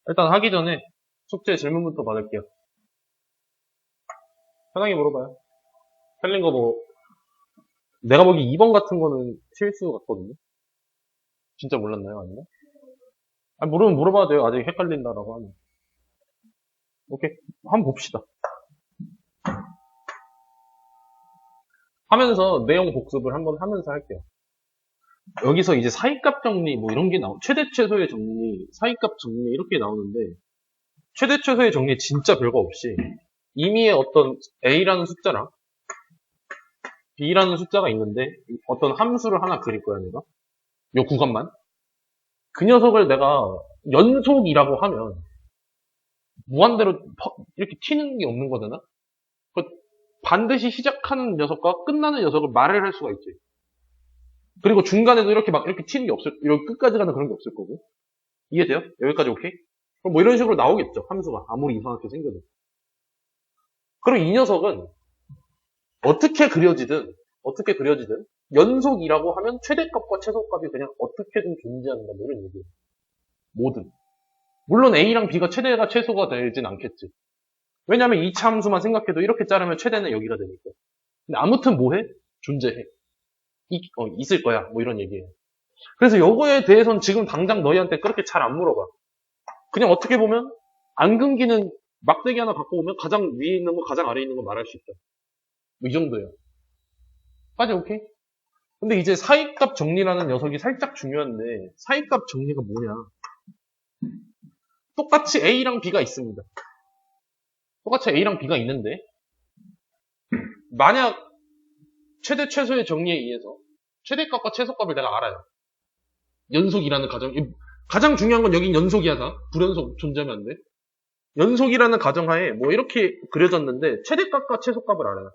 일단 하기 전에 숙제 질문부터 받을게요. 편하게 물어봐요. 틀린 거 뭐, 내가 보기 2번 같은 거는 실수 같거든요. 진짜 몰랐나요? 아니면? 아니, 모르면 물어봐도 돼요. 아직 헷갈린다라고 하면. 오케이. 한번 봅시다. 하면서 내용 복습을 한번 하면서 할게요. 여기서 이제 사이값 정리 뭐 이런 게 최대 최소의 정리, 사이값 정리 이렇게 나오는데 최대 최소의 정리 진짜 별거 없이 이미의 어떤 A라는 숫자랑 B라는 숫자가 있는데 어떤 함수를 하나 그릴 거야 내가. 요 구간만. 그 녀석을 내가 연속이라고 하면 무한대로 이렇게 튀는 게 없는 거잖아. 반드시 시작하는 녀석과 끝나는 녀석을 말을 할 수가 있지. 그리고 중간에도 이렇게 막 이렇게 튀는 게 이렇게 끝까지 가는 그런 게 없을 거고. 이해돼요? 여기까지 오케이? 그럼 뭐 이런 식으로 나오겠죠. 함수가. 아무리 이상하게 생겨도. 그럼 이 녀석은 어떻게 그려지든 연속이라고 하면 최대값과 최소값이 그냥 어떻게든 존재한다. 뭐 이런 얘기예요. 뭐든. 물론 A랑 B가 최대가 최소가 되진 않겠지. 왜냐면 2차 함수만 생각해도 이렇게 자르면 최대는 여기가 되니까. 근데 아무튼 뭐해? 존재해. 있을 거야. 뭐 이런 얘기예요. 그래서 요거에 대해서는 지금 당장 너희한테 그렇게 잘 안 물어봐. 그냥 어떻게 보면 안 끊기는 막대기 하나 갖고 오면 가장 위에 있는 거, 가장 아래에 있는 거 말할 수 있다. 뭐 이 정도예요. 까지 오케이? 근데 이제 사이값 정리라는 녀석이 살짝 중요한데 사이값 정리가 뭐냐? 똑같이 A랑 B가 있습니다. 똑같이 A랑 B가 있는데 만약 최대 최소의 정리에 의해서 최대값과 최소값을 내가 알아요. 연속이라는 가장 중요한 건 여긴 연속이야다. 불연속 존재하면 안 돼. 연속이라는 가정하에 뭐 이렇게 그려졌는데 최대값과 최소값을 알아요.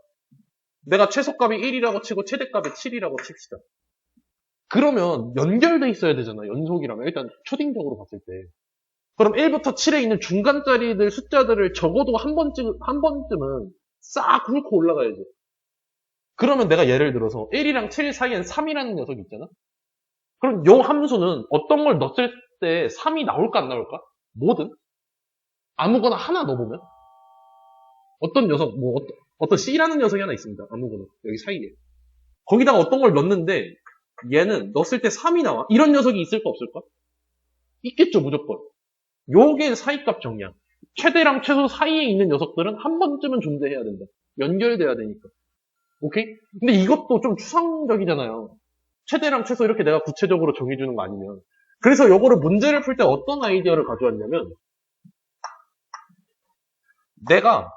내가 최소값이 1이라고 치고 최대값이 7이라고 칩시다. 그러면 연결돼 있어야 되잖아. 연속이라면 일단 초딩적으로 봤을 때. 그럼 1부터 7에 있는 중간짜리들 숫자들을 적어도 한 번쯤은 싹 훑고 올라가야지. 그러면 내가 예를 들어서 1이랑 7 사이엔 3이라는 녀석이 있잖아. 그럼 요 함수는 어떤 걸 넣었을 때 3이 나올까 안 나올까? 뭐든 아무거나 하나 넣어보면 어떤 녀석 어떤 C라는 녀석이 하나 있습니다. 아무거나 여기 사이에 거기다가 어떤 걸 넣었는데 얘는 넣었을 때 3이 나와. 이런 녀석이 있을까 없을까? 있겠죠 무조건. 요게 사이값 정리야. 최대랑 최소 사이에 있는 녀석들은 한 번쯤은 존재해야 된다. 연결돼야 되니까. 오케이? 근데 이것도 좀 추상적이잖아요. 최대랑 최소 이렇게 내가 구체적으로 정해주는 거 아니면. 그래서 요거를 문제를 풀 때 어떤 아이디어를 가져왔냐면 내가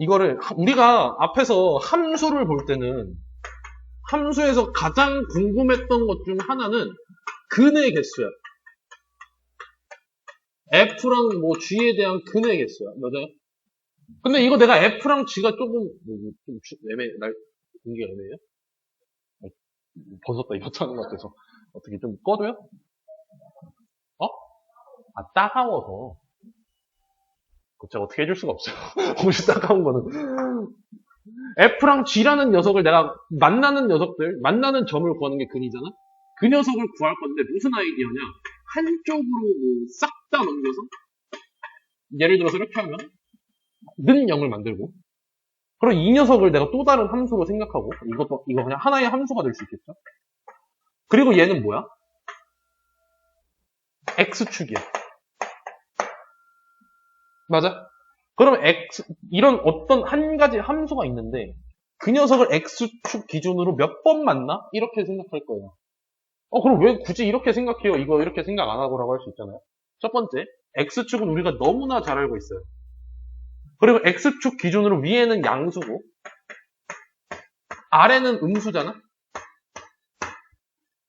이거를 우리가 앞에서 함수를 볼 때는 함수에서 가장 궁금했던 것 중 하나는 근의 개수야. F랑 뭐 G에 대한 근의 개수야. 맞아요? 근데 이거 내가 F랑 G가 조금 공기가 애매해요? 벗었다 입었다 하는 것 같아서 어떻게 좀 꺼줘요? 따가워서 제가 어떻게 해줄 수가 없어요. 혹시 따가운 거는 F랑 G라는 녀석을 내가 만나는 점을 구하는 게 근이잖아? 그 녀석을 구할 건데 무슨 아이디어냐? 한쪽으로 싹 다 넘겨서 예를 들어서 이렇게 하면 는 0을 만들고 그럼 이 녀석을 내가 또 다른 함수로 생각하고 이거 그냥 하나의 함수가 될 수 있겠죠? 그리고 얘는 뭐야? X축이야. 맞아? 그럼 이런 어떤 한 가지 함수가 있는데 그 녀석을 X축 기준으로 몇 번 만나? 이렇게 생각할 거예요. 그럼 왜 굳이 이렇게 생각해요? 이거 이렇게 생각 안 하고라고 할 수 있잖아요. 첫 번째, X축은 우리가 너무나 잘 알고 있어요. 그리고 X축 기준으로 위에는 양수고 아래는 음수잖아?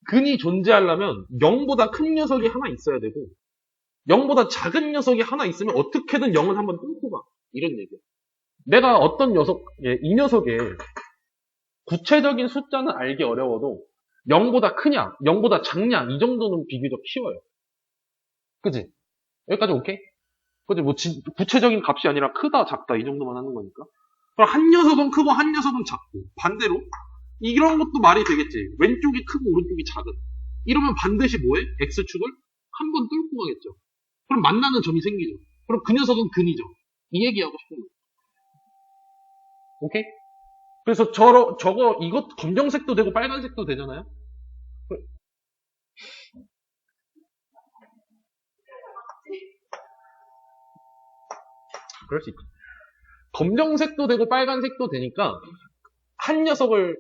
근이 존재하려면 0보다 큰 녀석이 하나 있어야 되고 0보다 작은 녀석이 하나 있으면 어떻게든 0은 한번 뚫고 가. 이런 얘기야. 내가 어떤 이 녀석의 구체적인 숫자는 알기 어려워도 0보다 크냐, 0보다 작냐 이 정도는 비교적 쉬워요. 그치? 여기까지 오케이? 그치? 뭐 구체적인 값이 아니라 크다, 작다 이 정도만 하는 거니까. 그럼 한 녀석은 크고 한 녀석은 작고 반대로 이런 것도 말이 되겠지. 왼쪽이 크고 오른쪽이 작은. 이러면 반드시 뭐해? X축을 한 번 뚫고 가겠죠. 그럼 만나는 점이 생기죠. 그럼 그 녀석은 근이죠. 이 얘기하고 싶은 거예요. 오케이? 그래서 저거 이것 검정색도 되고 빨간색도 되잖아요. 그럴 수 있죠. 검정색도 되고 빨간색도 되니까 한 녀석을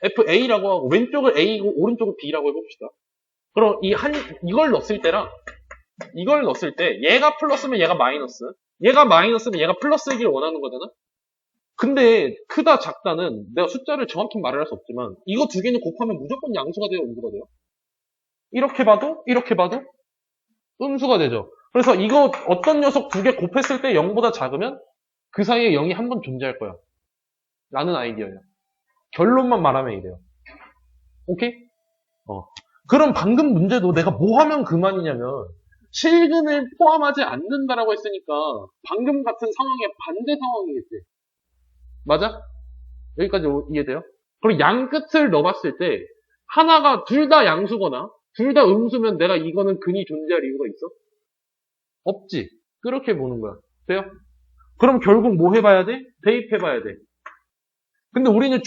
FA라고 하고 왼쪽을 A고 오른쪽을 B라고 해봅시다. 그럼 이걸 넣었을 때랑 이걸 넣었을 때 얘가 플러스면 얘가 마이너스, 얘가 마이너스면 얘가 플러스이길 원하는 거잖아. 근데 크다 작다는 내가 숫자를 정확히 말을 할 수 없지만 이거 두 개는 곱하면 무조건 양수가 돼요, 음수가 돼요? 이렇게 봐도 음수가 되죠. 그래서 이거 어떤 녀석 두 개 곱했을 때 0보다 작으면 그 사이에 0이 한 번 존재할 거야 라는 아이디어예요. 결론만 말하면 이래요. 오케이? 그럼 방금 문제도 내가 뭐 하면 그만이냐면 실근을 포함하지 않는다라고 했으니까 방금 같은 상황의 반대 상황이겠지. 맞아? 여기까지 이해돼요? 그리고 양 끝을 넣어봤을 때 하나가 둘 다 양수거나 둘 다 음수면 내가 이거는 근이 존재할 이유가 있어? 없지. 그렇게 보는 거야. 돼요? 그럼 결국 뭐 해봐야 돼? 대입해봐야 돼. 근데 우리는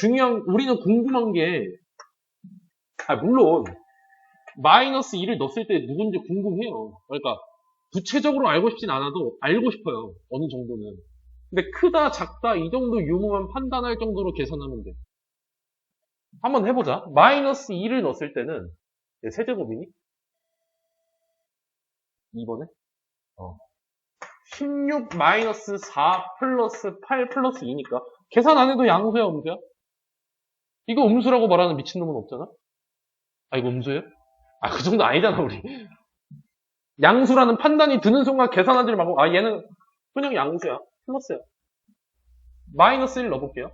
궁금한 게, 물론, 마이너스 2를 넣었을 때 누군지 궁금해요. 그러니까, 구체적으로 알고 싶진 않아도 알고 싶어요. 어느 정도는. 근데 크다, 작다, 이 정도 유무만 판단할 정도로 계산하면 돼. 한번 해보자. 마이너스 2를 넣었을 때는, 세제곱이니? 2번에? 16 마이너스 4 플러스 8 플러스 2니까 계산 안 해도 양수야, 음수야? 이거 음수라고 말하는 미친놈은 없잖아? 이거 음수예요? 그 정도 아니잖아, 우리. 양수라는 판단이 드는 순간 계산하지 말고, 얘는 그냥 양수야. 플러스야. 마이너스 1 넣어볼게요.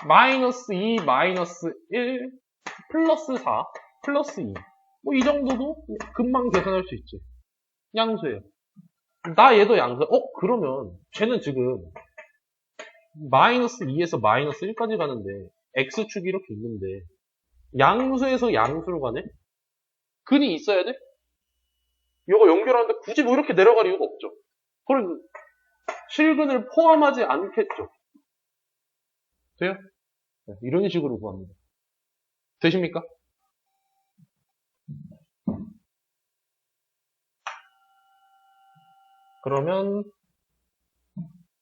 마이너스 2, 마이너스 1, 플러스 4, 플러스 2. 뭐 이 정도도 금방 계산할 수 있지. 양수예요. 얘도 양수. 그러면 쟤는 지금 마이너스 2에서 마이너스 1까지 가는데 x축이 이렇게 있는데 양수에서 양수로 가네? 근이 있어야 돼? 이거 연결하는데 굳이 뭐 이렇게 내려갈 이유가 없죠. 그럼 실근을 포함하지 않겠죠. 돼요? 네, 이런 식으로 구합니다. 되십니까? 그러면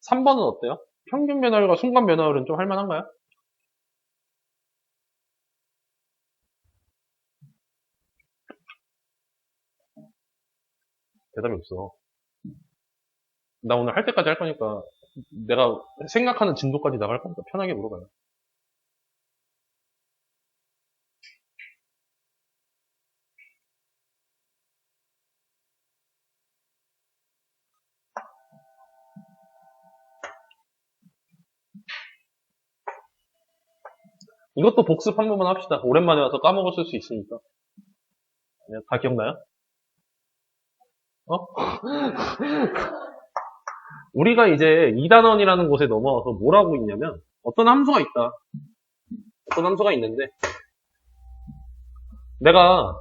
3번은 어때요? 평균 변화율과 순간 변화율은 좀 할만한가요? 대답이 없어. 나 오늘 할 때까지 할 거니까 내가 생각하는 진도까지 나갈 거니까 편하게 물어봐요. 이것도 복습 한 번만 합시다. 오랜만에 와서 까먹었을 수 있으니까. 다 기억나요? 우리가 이제 2단원이라는 곳에 넘어와서 뭘 하고 있냐면 어떤 함수가 있다. 어떤 함수가 있는데 내가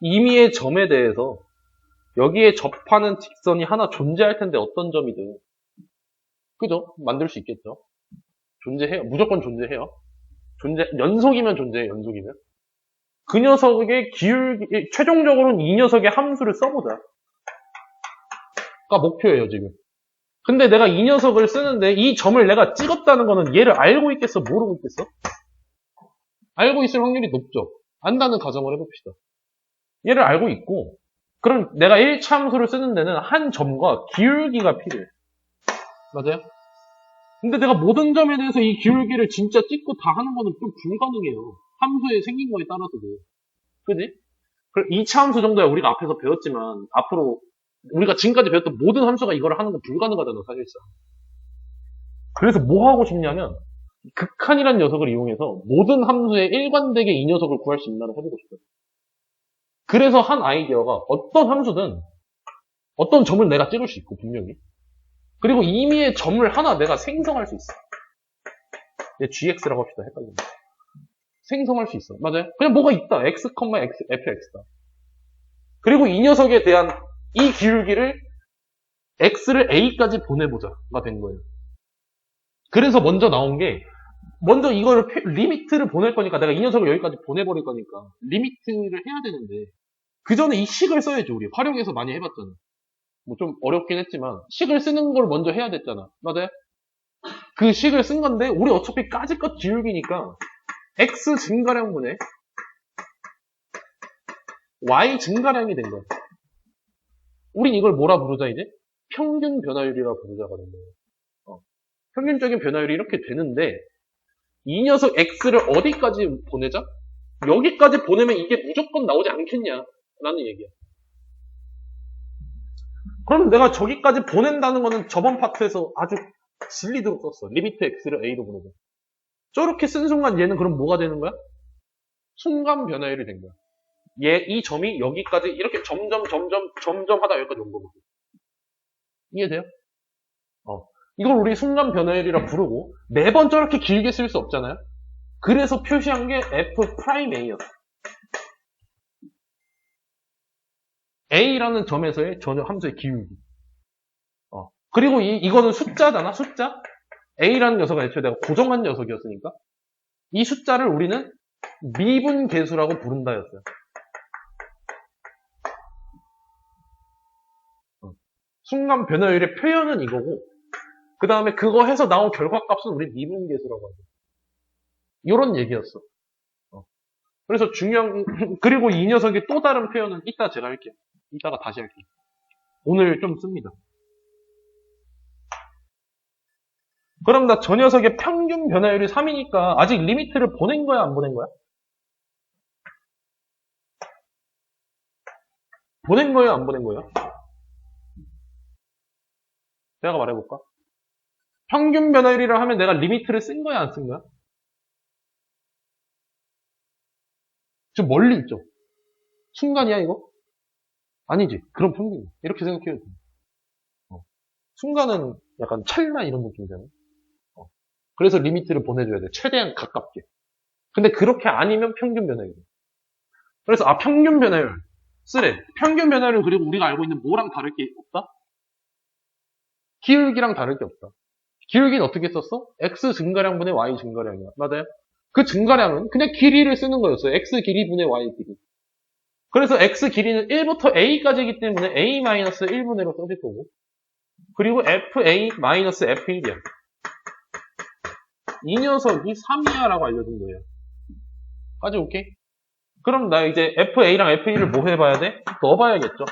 임의의 점에 대해서 여기에 접하는 직선이 하나 존재할 텐데 어떤 점이든 그죠? 만들 수 있겠죠? 존재해요. 무조건 존재해요. 연속이면 존재해요. 연속이면. 그 녀석의 기울기, 최종적으로는 이 녀석의 함수를 써보자. 가 목표예요, 지금. 근데 내가 이 녀석을 쓰는데 이 점을 내가 찍었다는 거는 얘를 알고 있겠어? 모르고 있겠어? 알고 있을 확률이 높죠. 안다는 가정을 해봅시다. 얘를 알고 있고 그럼 내가 1차 함수를 쓰는 데는 한 점과 기울기가 필요해. 맞아요? 근데 내가 모든 점에 대해서 이 기울기를 진짜 찍고 다 하는 거는 좀 불가능해요. 함수에 생긴 거에 따라서도. 그지? 2차 함수 정도야 우리가 앞에서 배웠지만 앞으로 우리가 지금까지 배웠던 모든 함수가 이걸 하는 건 불가능하잖아, 사실상. 그래서 뭐 하고 싶냐면 극한이라는 녀석을 이용해서 모든 함수에 일관되게 이 녀석을 구할 수 있나를 해보고 싶어요. 그래서 한 아이디어가 어떤 함수든 어떤 점을 내가 찍을 수 있고 분명히 그리고 임의의 점을 하나 내가 생성할 수 있어. gx라고 합시다. 헷갈리네. 생성할 수 있어. 맞아요? 그냥 뭐가 있다. x, fx다. 그리고 이 녀석에 대한 이 기울기를 x를 a까지 보내보자가 된 거예요. 그래서 먼저 나온 게 먼저 이거를 리미트를 보낼 거니까 내가 이 녀석을 여기까지 보내버릴 거니까 리미트를 해야 되는데 그 전에 이 식을 써야죠. 우리 활용해서 많이 해봤잖아. 뭐 좀 어렵긴 했지만 식을 쓰는 걸 먼저 해야 됐잖아. 맞아요? 그 식을 쓴 건데 우리 어차피 까짓것 기울기니까 x 증가량분의 y 증가량이 된 거야. 우린 이걸 뭐라 부르자 이제? 평균 변화율이라 부르자가 된 거예요. 평균적인 변화율이 이렇게 되는데 이 녀석 x를 어디까지 보내자? 여기까지 보내면 이게 무조건 나오지 않겠냐 라는 얘기야. 그럼 내가 저기까지 보낸다는 거는 저번 파트에서 아주 진리도록 썼어. 리미트 x를 a로 보내자. 저렇게 쓴 순간 얘는 그럼 뭐가 되는 거야? 순간 변화율이 된 거야. 이 점이 여기까지 이렇게 점점 하다 여기까지 온 거거든. 이해돼요? 이걸 우리 순간 변화율이라 부르고 매번 저렇게 길게 쓸 수 없잖아요. 그래서 표시한 게 f'A였어. A라는 점에서의 전혀 함수의 기울기. 그리고 이거는 숫자잖아, 숫자. A라는 녀석은 애초에 내가 고정한 녀석이었으니까 이 숫자를 우리는 미분계수라고 부른다였어요. 순간 변화율의 표현은 이거고 그 다음에 그거 해서 나온 결과값은 우리 미분계수라고 하죠. 이런 얘기였어. 그래서 중요한 그리고 이 녀석의 또 다른 표현은 이따 제가 할게요. 이따가 다시 할게요. 오늘 좀 씁니다. 그럼 나 저 녀석의 평균 변화율이 3이니까 아직 리미트를 보낸 거야, 안 보낸 거야? 보낸 거예요, 안 보낸 거예요? 내가 말해볼까? 평균 변화율이라 하면 내가 리미트를 쓴 거야, 안 쓴 거야? 좀 멀리 있죠? 순간이야, 이거? 아니지. 그럼 평균이야. 이렇게 생각해요. 순간은 약간 찰나 이런 느낌이잖아. 그래서 리미트를 보내줘야 돼. 최대한 가깝게. 근데 그렇게 아니면 평균 변화율. 그래서 평균 변화율 쓰래. 평균 변화율은 그리고 우리가 알고 있는 뭐랑 다를 게 없다? 기울기랑 다를 게 없다. 기울기는 어떻게 썼어? x 증가량분의 y 증가량이야. 맞아요? 그 증가량은 그냥 길이를 쓰는 거였어요. x 길이분의 y 길이. 그래서 x 길이는 1부터 a까지이기 때문에 a-1분의 1로 써질 거고 그리고 fa-f1이야. 이 녀석이 3이야 라고 알려준 거예요. 까지 오케이? 그럼 나 이제 FA랑 F1을 뭐 해봐야 돼? 넣어봐야겠죠.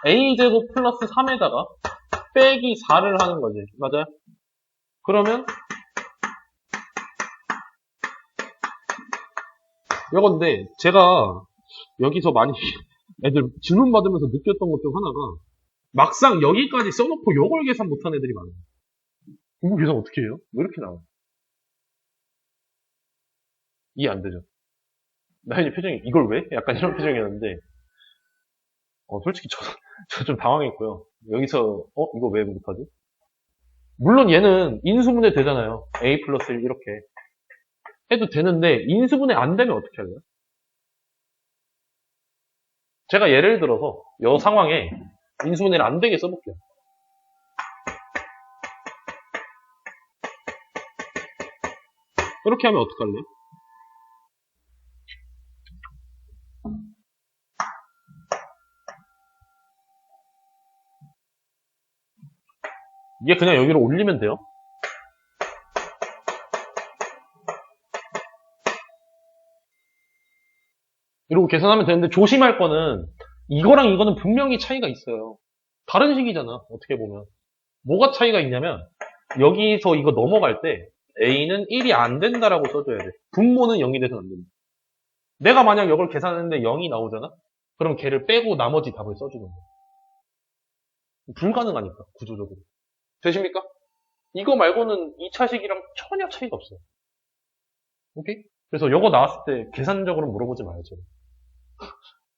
A제곱 플러스 3에다가 빼기 4를 하는 거지. 맞아요? 그러면 이건데 제가 여기서 많이 애들 질문 받으면서 느꼈던 것 중 하나가 막상 여기까지 써놓고 이걸 계산 못한 애들이 많아요. 이거 계산 어떻게 해요? 왜 이렇게 나와요? 이해 안 되죠? 나연이 표정이 이걸 왜? 약간 이런 표정이었는데 솔직히 저 좀 당황했고요. 여기서 이거 왜 못하지? 물론 얘는 인수분해 되잖아요. a 플러스 1 이렇게 해도 되는데 인수분해 안 되면 어떻게 할래요? 제가 예를 들어서 이 상황에 인수분해를 안 되게 써볼게요. 이렇게 하면 어떡할래요? 이게 그냥 여기로 올리면 돼요. 이러고 계산하면 되는데 조심할 거는 이거랑 이거는 분명히 차이가 있어요. 다른 식이잖아. 어떻게 보면. 뭐가 차이가 있냐면 여기서 이거 넘어갈 때 A는 1이 안 된다라고 써줘야 돼. 분모는 0이 돼서는 안 된다. 내가 만약 이걸 계산했는데 0이 나오잖아? 그럼 걔를 빼고 나머지 답을 써주는 거야. 불가능하니까 구조적으로. 되십니까? 이거 말고는 2차식이랑 전혀 차이가 없어요. 오케이? 그래서 이거 나왔을 때 계산적으로 물어보지 말죠.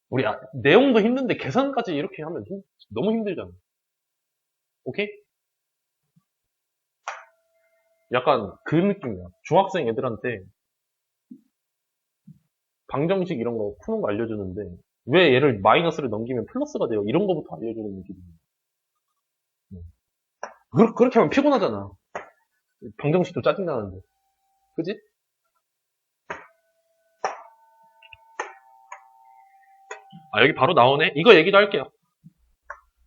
우리 내용도 힘든데 계산까지 이렇게 하면 너무 힘들잖아. 오케이? 약간 그 느낌이야. 중학생 애들한테 방정식 이런 거 푸는 거 알려주는데 왜 얘를 마이너스를 넘기면 플러스가 돼요? 이런 거부터 알려주는 얘기입니다. 그렇게 하면 피곤하잖아. 방정식도 짜증나는데. 그지? 아, 여기 바로 나오네? 이거 얘기도 할게요.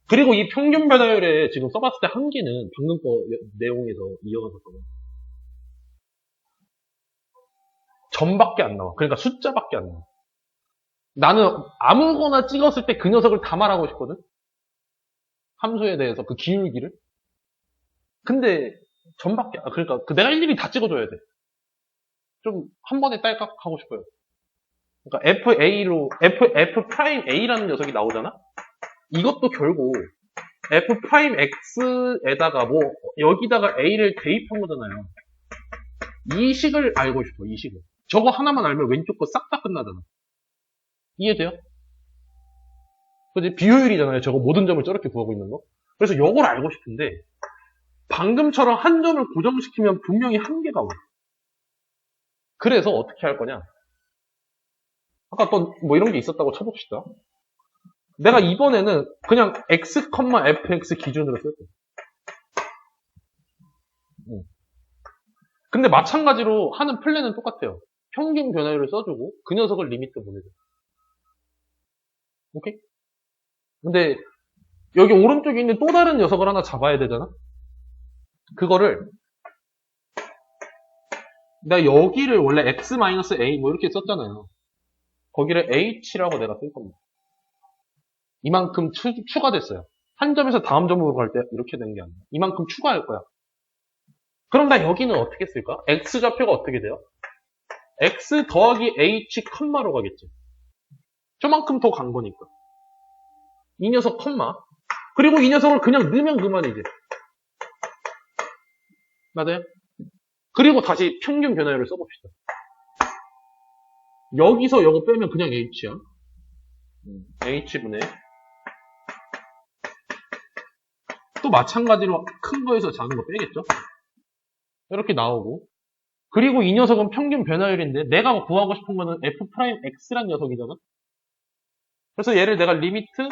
그리고 이 평균 변화율에 지금 써봤을 때 한계는 방금 거 내용에서 이어가서 점밖에 안 나와. 그러니까 숫자밖에 안 나와. 나는 아무거나 찍었을 때 그 녀석을 다 말하고 싶거든? 함수에 대해서 그 기울기를. 근데 점밖에, 그러니까 내가 일일이 다 찍어줘야 돼. 좀 한 번에 딸깍 하고 싶어요. 그러니까 F'A라는 녀석이 나오잖아? 이것도 결국 F'X에다가 뭐 여기다가 A를 대입한 거잖아요. 이 식을 알고 싶어, 이 식을. 저거 하나만 알면 왼쪽 거 싹 다 끝나잖아. 이해돼요? 그지? 비효율이잖아요. 저거 모든 점을 저렇게 구하고 있는 거. 그래서 이걸 알고 싶은데 방금처럼 한 점을 고정시키면 분명히 한계가 와. 그래서 어떻게 할 거냐? 아까 또 뭐 이런 게 있었다고 쳐봅시다. 내가 이번에는 그냥 x, fx 기준으로 쓸게. 근데 마찬가지로 하는 플랜은 똑같아요. 평균 변화율을 써주고 그 녀석을 리미트 보내줘. 오케이? 근데 여기 오른쪽에 있는 또 다른 녀석을 하나 잡아야 되잖아? 그거를 내가 여기를 원래 x-a 뭐 이렇게 썼잖아요. 거기를 h라고 내가 쓸 겁니다. 이만큼 추가됐어요. 한 점에서 다음 점으로 갈 때 이렇게 된 게 아니라 이만큼 추가할 거야. 그럼 나 여기는 어떻게 쓸까? x좌표가 어떻게 돼요? x 더하기 h 컴마로 가겠지. 저만큼 더 간 거니까. 이 녀석 컴마. 그리고 이 녀석을 그냥 넣으면 그만이지. 맞아요? 그리고 다시 평균 변화율을 써봅시다. 여기서 이거 빼면 그냥 h야. h분의 또 마찬가지로 큰 거에서 작은 거 빼겠죠? 이렇게 나오고 그리고 이 녀석은 평균 변화율인데 내가 구하고 싶은 거는 f'x란 녀석이잖아? 그래서 얘를 내가 리미트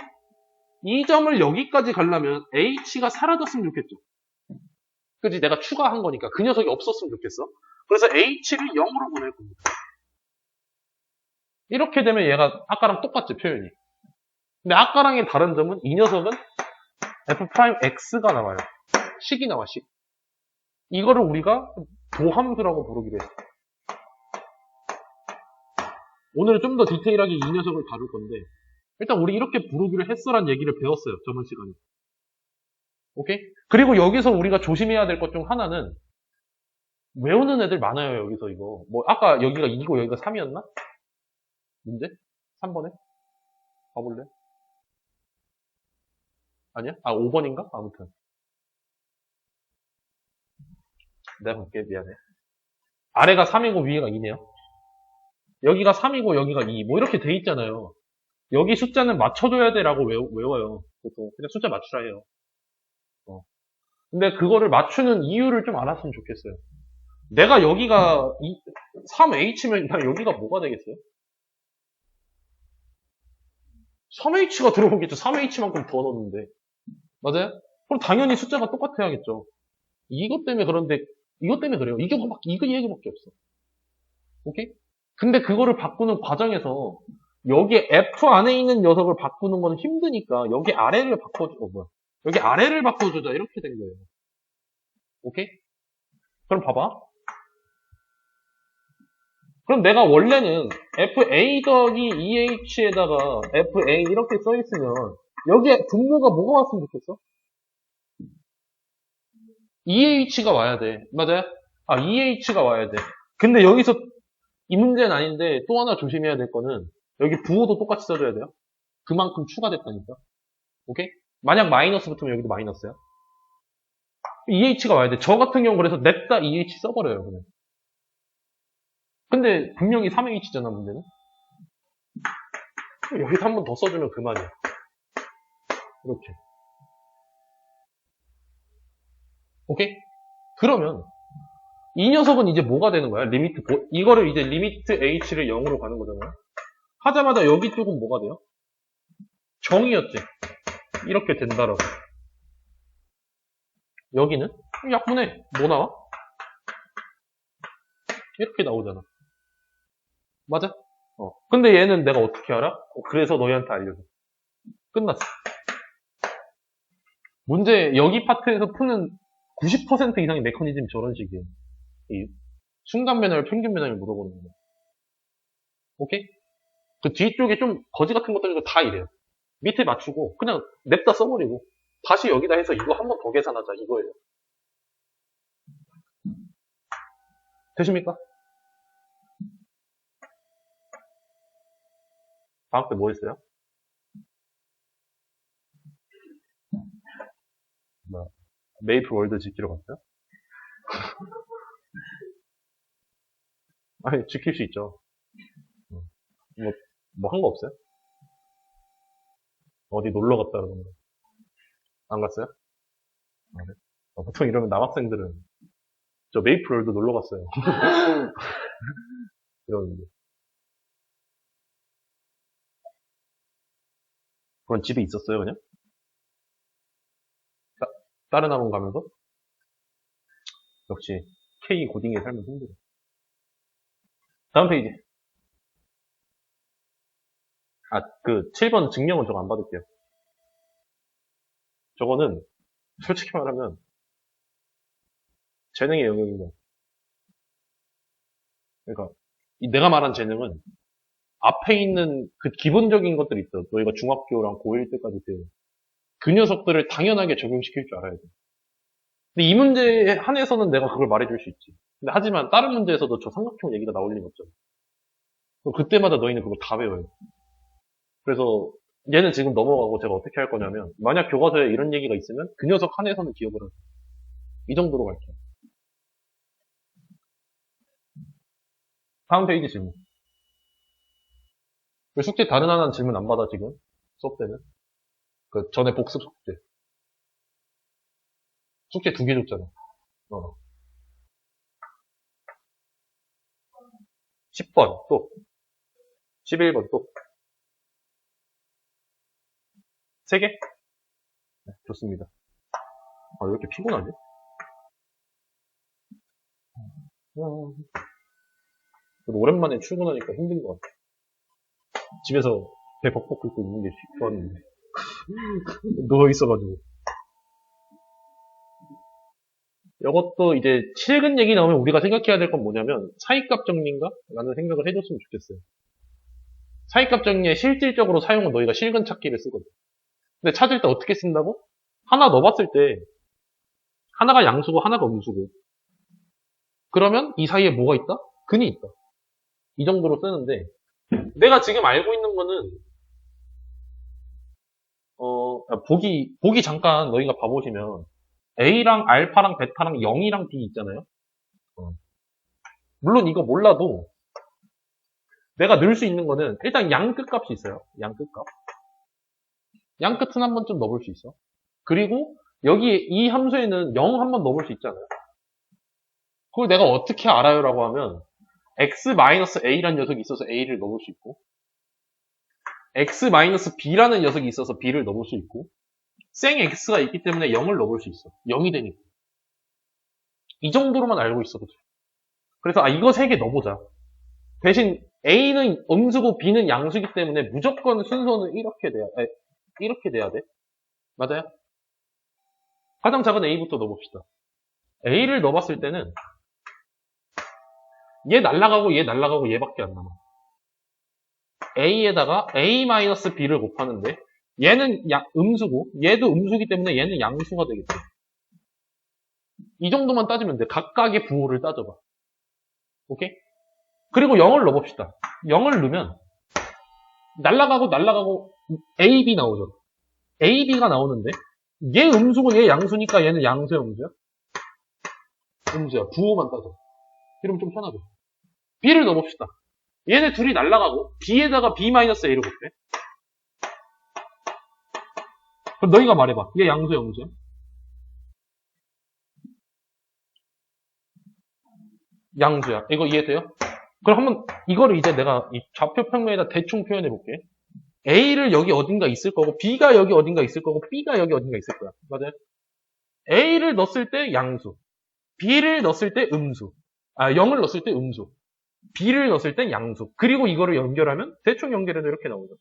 이 점을 여기까지 가려면 h가 사라졌으면 좋겠죠? 그지? 내가 추가한 거니까 그 녀석이 없었으면 좋겠어? 그래서 h를 0으로 보낼 겁니다. 이렇게 되면 얘가 아까랑 똑같지 표현이. 근데 아까랑의 다른 점은 이 녀석은 f'x가 나와요. 식이 나와 식. 이거를 우리가 도함수라고 부르기로 했어. 오늘은 좀 더 디테일하게 이 녀석을 다룰 건데 일단 우리 이렇게 부르기로 했어란 얘기를 배웠어요. 저번 시간에. 오케이? 그리고 여기서 우리가 조심해야 될 것 중 하나는 외우는 애들 많아요. 여기서 이거. 뭐 아까 여기가 2고 여기가 3이었나? 문제? 3번에? 봐볼래? 아니야? 아 5번인가? 아무튼 내가 볼게. 미안해. 아래가 3이고 위에가 2네요. 여기가 3이고 여기가 2. 뭐 이렇게 돼 있잖아요. 여기 숫자는 맞춰줘야 돼라고 외워요. 보통 그냥 숫자 맞추라 해요. 근데 그거를 맞추는 이유를 좀 알았으면 좋겠어요. 내가 여기가 3H면 여기가 뭐가 되겠어요? 3H가 들어오겠죠. 3H만큼 더 넣었는데. 맞아요? 그럼 당연히 숫자가 똑같아야겠죠. 이것 때문에 그런데, 이것 때문에 그래요. 이거 얘기밖에 없어. 오케이? 근데 그거를 바꾸는 과정에서 여기 F 안에 있는 녀석을 바꾸는 건 힘드니까 여기 아래를 여기 아래를 바꿔주자. 이렇게 된 거예요. 오케이? 그럼 봐봐. 그럼 내가 원래는 FA 더하기 EH에다가 FA 이렇게 써있으면 여기에 분모가 뭐가 왔으면 좋겠어? EH가 와야 돼. 맞아요? EH가 와야 돼. 근데 여기서 이 문제는 아닌데 또 하나 조심해야 될 거는 여기 부호도 똑같이 써줘야 돼요. 그만큼 추가됐다니까. 오케이? 만약 마이너스 붙으면 여기도 마이너스야. EH가 와야 돼. 저 같은 경우 그래서 냅다 EH 써버려요. 그냥. 근데 분명히 3H잖아 문제는. 여기서 한 번 더 써주면 그만이야. 이렇게. 오케이? 그러면 이 녀석은 이제 뭐가 되는 거야? 이거를 이제 리미트 h를 0으로 가는 거잖아요. 하자마자 여기 쪽은 뭐가 돼요? 정의였지. 이렇게 된다라고. 여기는 약분해. 뭐 나와? 이렇게 나오잖아. 맞아? 근데 얘는 내가 어떻게 알아? 그래서 너희한테 알려줘. 끝났어. 문제 여기 파트에서 푸는 90% 이상의 메커니즘이 저런 식이에요. 이 순간 변화를 평균 변화를 물어보는 거예요. 오케이? 그 뒤쪽에 좀 거지 같은 것들도 다 이래요. 밑에 맞추고 그냥 냅다 써버리고 다시 여기다 해서 이거 한 번 더 계산하자 이거예요. 되십니까? 방학 때 뭐 했어요? 메이플 월드 지키러 갔어요? 아니 지킬 수 있죠. 뭐 한 거 없어요? 어디 놀러 갔다 그러던가. 안 갔어요? 네. 보통 이러면 남학생들은 저 메이플 월드 놀러 갔어요. 이러는데. 그런 집에 있었어요 그냥? 다른 학원 가면서? 역시 K 고딩의 삶은 힘들어. 다음 페이지. 그 7번 증명은 저거 안 받을게요. 저거는 솔직히 말하면 재능의 영역인 거야. 그러니까 내가 말한 재능은 앞에 있는 그 기본적인 것들이 있어. 너희가 중학교랑 고1 때까지 그 녀석들을 당연하게 적용시킬 줄 알아야 돼. 근데 이 문제에 한해서는 내가 그걸 말해줄 수 있지. 근데 하지만 다른 문제에서도 저 삼각형 얘기가 나올 리는 없잖아. 그때마다 너희는 그걸 다 외워요. 그래서 얘는 지금 넘어가고 제가 어떻게 할 거냐면 만약 교과서에 이런 얘기가 있으면 그 녀석 한해서는 기억을 하죠. 이 정도로 갈게요. 다음 페이지 질문. 숙제 다른 하나는 질문 안 받아 지금? 수업 때는? 그 전에 복습 숙제. 숙제 2개 줬잖아. 10번 또 11번 또 3개? 네, 좋습니다. 왜 이렇게 피곤하지? 오랜만에 출근하니까 힘든 것 같아. 집에서 배 벅벅 긁고 있는 게 좋았는데 누워있어가지고. 이것도 이제 최근 얘기 나오면 우리가 생각해야 될 건 뭐냐면 사이값 정리인가? 라는 생각을 해줬으면 좋겠어요. 사이값 정리의 실질적으로 사용은 너희가 실근 찾기를 쓰거든. 근데 찾을 때 어떻게 쓴다고? 하나 넣어봤을 때 하나가 양수고 하나가 음수고 그러면 이 사이에 뭐가 있다? 근이 있다. 이 정도로 쓰는데 내가 지금 알고 있는 거는 보기 잠깐 너희가 봐보시면 A랑 알파랑 베타랑 0이랑 B 있잖아요. 물론 이거 몰라도 내가 넣을 수 있는 거는 일단 양 끝값이 있어요. 양 끝값. 양 끝은 한 번쯤 넣어볼 수 있어. 그리고 여기 이 함수에는 0 한 번 넣어볼 수 있잖아요. 그걸 내가 어떻게 알아요? 라고 하면 x-a라는 녀석이 있어서 a를 넣을 수 있고 x-b라는 녀석이 있어서 b를 넣을 수 있고 생 x가 있기 때문에 0을 넣을 수 있어. 0이 되니까. 이 정도로만 알고 있어도 돼. 그래서 이거 3개 넣어보자. 대신 a는 음수고 b는 양수이기 때문에 무조건 순서는 이렇게 돼야 돼. 맞아요? 가장 작은 a부터 넣어봅시다. a를 넣어봤을 때는 얘 날라가고 얘 날라가고 얘밖에 안 남아. a에다가 a-b를 곱하는데 얘는 음수고 얘도 음수기 때문에 얘는 양수가 되겠지. 이 정도만 따지면 돼. 각각의 부호를 따져봐. 오케이? 그리고 0을 넣어봅시다. 0을 넣으면 날라가고 AB 나오죠. AB가 나오는데 얘 음수고 얘 양수니까 얘는 양수야 음수야? 음수야. 부호만 따져. 이러면 좀 편하죠. B를 넣어봅시다. 얘네 둘이 날라가고 B에다가 B-A를 곱해. 그럼 너희가 말해봐. 얘 양수야 음수야? 양수야. 이거 이해돼요? 그럼 한번 이거를 이제 내가 이 좌표 평면에다 대충 표현해 볼게. A를 여기 어딘가 있을 거고, B가 여기 어딘가 있을 거고, B가 여기 어딘가 있을 거야. 맞아요? A를 넣었을 때 양수, B를 넣었을 때 음수, 0을 넣었을 때 음수, B를 넣었을 때 양수. 그리고 이거를 연결하면 대충 연결해도 이렇게 나오죠.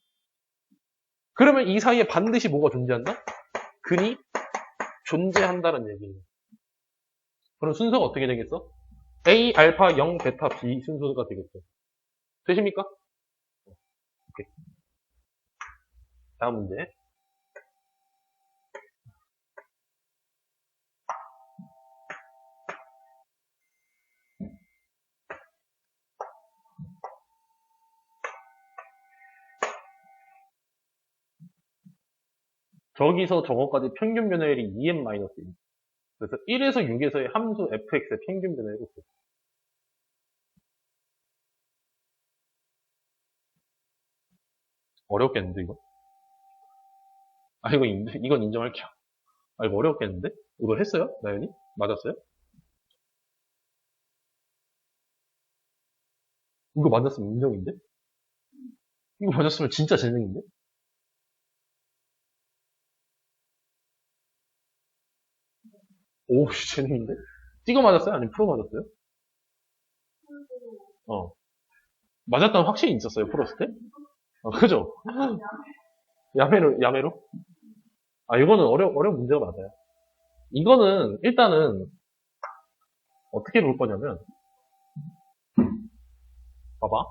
그러면 이 사이에 반드시 뭐가 존재한다? 근이 존재한다는 얘기예요. 그럼 순서가 어떻게 되겠어? A, 알파, 0, 베타, B 순서가 되겠죠. 되십니까? 오케이. 다음 문제. 저기서 저거까지 평균 변화율이 2n-1. 그래서 1에서 6에서의 함수 fx의 평균 변화율이 있어요. 어렵겠는데, 이거? 이건 인정할게요. 이거 어렵겠는데? 이거 했어요? 나연이? 맞았어요? 이거 맞았으면 인정인데? 이거 맞았으면 진짜 재능인데? 오, 재능인데? 찍어 맞았어요? 아니면 풀어 맞았어요? 어. 맞았다는 확신이 있었어요, 풀었을 때? 그죠? 야매로? 이거는 어려운 문제가 맞아요. 이거는, 일단은, 어떻게 볼 거냐면, 봐봐.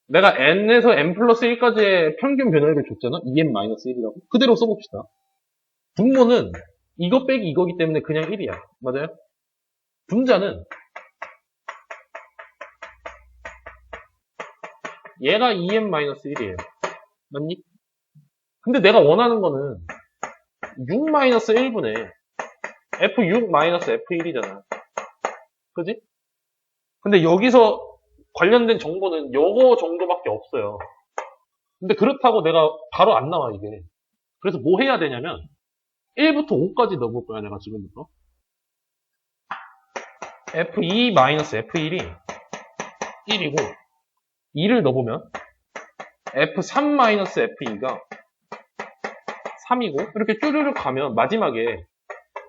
내가 n에서 n 플러스 1까지의 평균 변화율을 줬잖아? 2n-1이라고. 그대로 써봅시다. 분모는 이거 빼기 이거기 때문에 그냥 1이야. 맞아요? 분자는 얘가 2n-1이에요. 맞니? 근데 내가 원하는 거는 6-1분의 f6-f1이잖아. 그지? 근데 여기서 관련된 정보는 요거 정도밖에 없어요. 근데 그렇다고 내가 바로 안 나와, 이게. 그래서 뭐 해야 되냐면 1부터 5까지 넣어볼 거야, 내가 지금부터. f2-f1이 1이고 2를 넣어보면 f3-f2가 3이고 이렇게 쭈르륵 가면 마지막에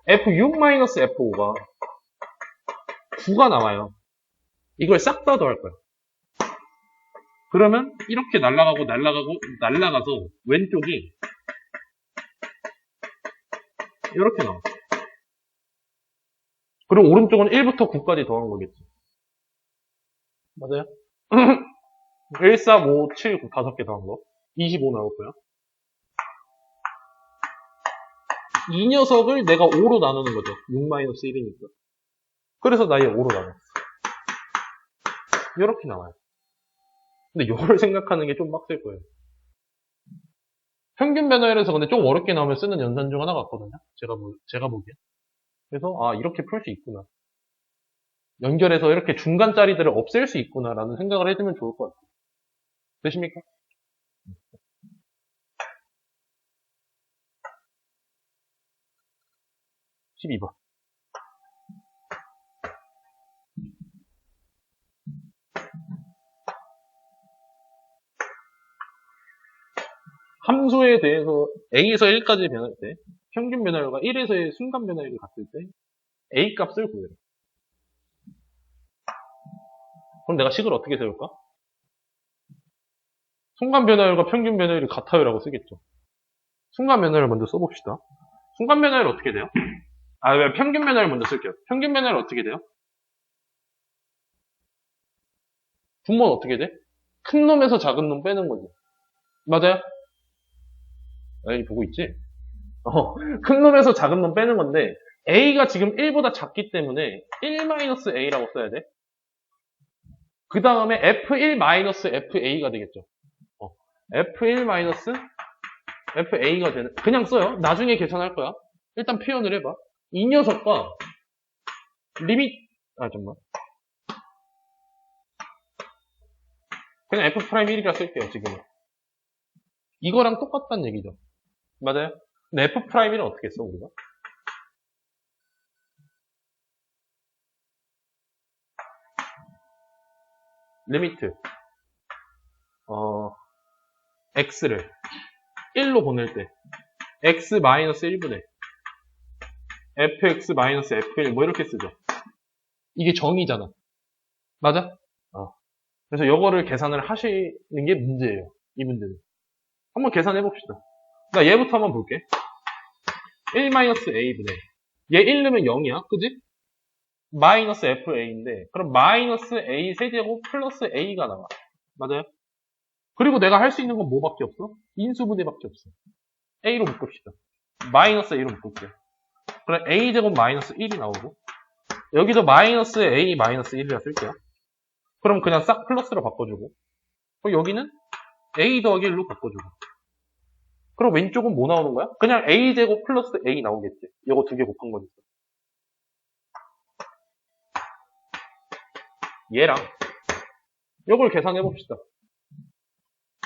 f6-f5가 9가 나와요. 이걸 싹 다 더할 거야. 그러면 이렇게 날아가서 왼쪽이 이렇게 나와. 그리고 오른쪽은 1부터 9까지 더한 거겠지. 맞아요? 1, 4, 5, 7, 9, 5개 더한 거. 25 나올 거야. 이 녀석을 내가 5로 나누는 거죠. 6-1이니까. 그래서 나 얘 5로 나눴어. 이렇게 나와요. 근데 이걸 생각하는 게 좀 빡셀 거예요. 평균 변화율에서 근데 좀 어렵게 나오면 쓰는 연산 중 하나 같거든요. 제가 보기엔. 그래서 이렇게 풀 수 있구나. 연결해서 이렇게 중간짜리들을 없앨 수 있구나라는 생각을 해두면 좋을 것 같아요. 되십니까? 12번. 함수에 대해서 A에서 1까지 변할 때 평균 변화율과 1에서의 순간 변화율이 같을 때 A 값을 구해라. 그럼 내가 식을 어떻게 세울까? 순간 변화율과 평균 변화율이 같아요라고 쓰겠죠. 순간 변화율 먼저 써봅시다. 순간 변화율 어떻게 돼요? 왜 평균 변화율 먼저 쓸게요. 평균 변화율 어떻게 돼요? 분모는 어떻게 돼? 큰 놈에서 작은 놈 빼는 거지. 맞아요? 아니, 보고 있지? 큰 놈에서 작은 놈 빼는 건데 A가 지금 1보다 작기 때문에 1-A라고 써야 돼. 그 다음에 F1-FA가 되겠죠. F1-FA가 되는, 그냥 써요. 나중에 계산할 거야. 일단 표현을 해봐. 이 녀석과 잠깐만. 그냥 F'1이라 쓸게요, 지금은. 이거랑 똑같다는 얘기죠. 맞아요? 근데 F'1은 어떻게 써, 우리가? 리미트. x를 1로 보낼 때 x-1분의 fx-f1 뭐 이렇게 쓰죠. 이게 정의잖아. 맞아? 그래서 이거를 계산을 하시는 게 문제예요. 이 문제는. 한번 계산해 봅시다. 나 얘부터 한번 볼게. 1-a분의 얘 1 넣으면 0이야. 그지? 마이너스 fa인데 그럼 마이너스 a 세제곱 플러스 a가 나와. 맞아요? 그리고 내가 할 수 있는 건 뭐밖에 없어? 인수분해밖에 없어. a로 묶읍시다. 마이너스 a로 묶을게요. 그럼 a제곱 마이너스 1이 나오고 여기도 마이너스 a 마이너스 1이라 쓸게요. 그럼 그냥 싹 플러스로 바꿔주고 그리고 여기는 a 더하기 1로 바꿔주고 그럼 왼쪽은 뭐 나오는 거야? 그냥 a제곱 플러스 a 나오겠지. 이거 두 개 곱한 거니까. 얘랑 이걸 계산해 봅시다.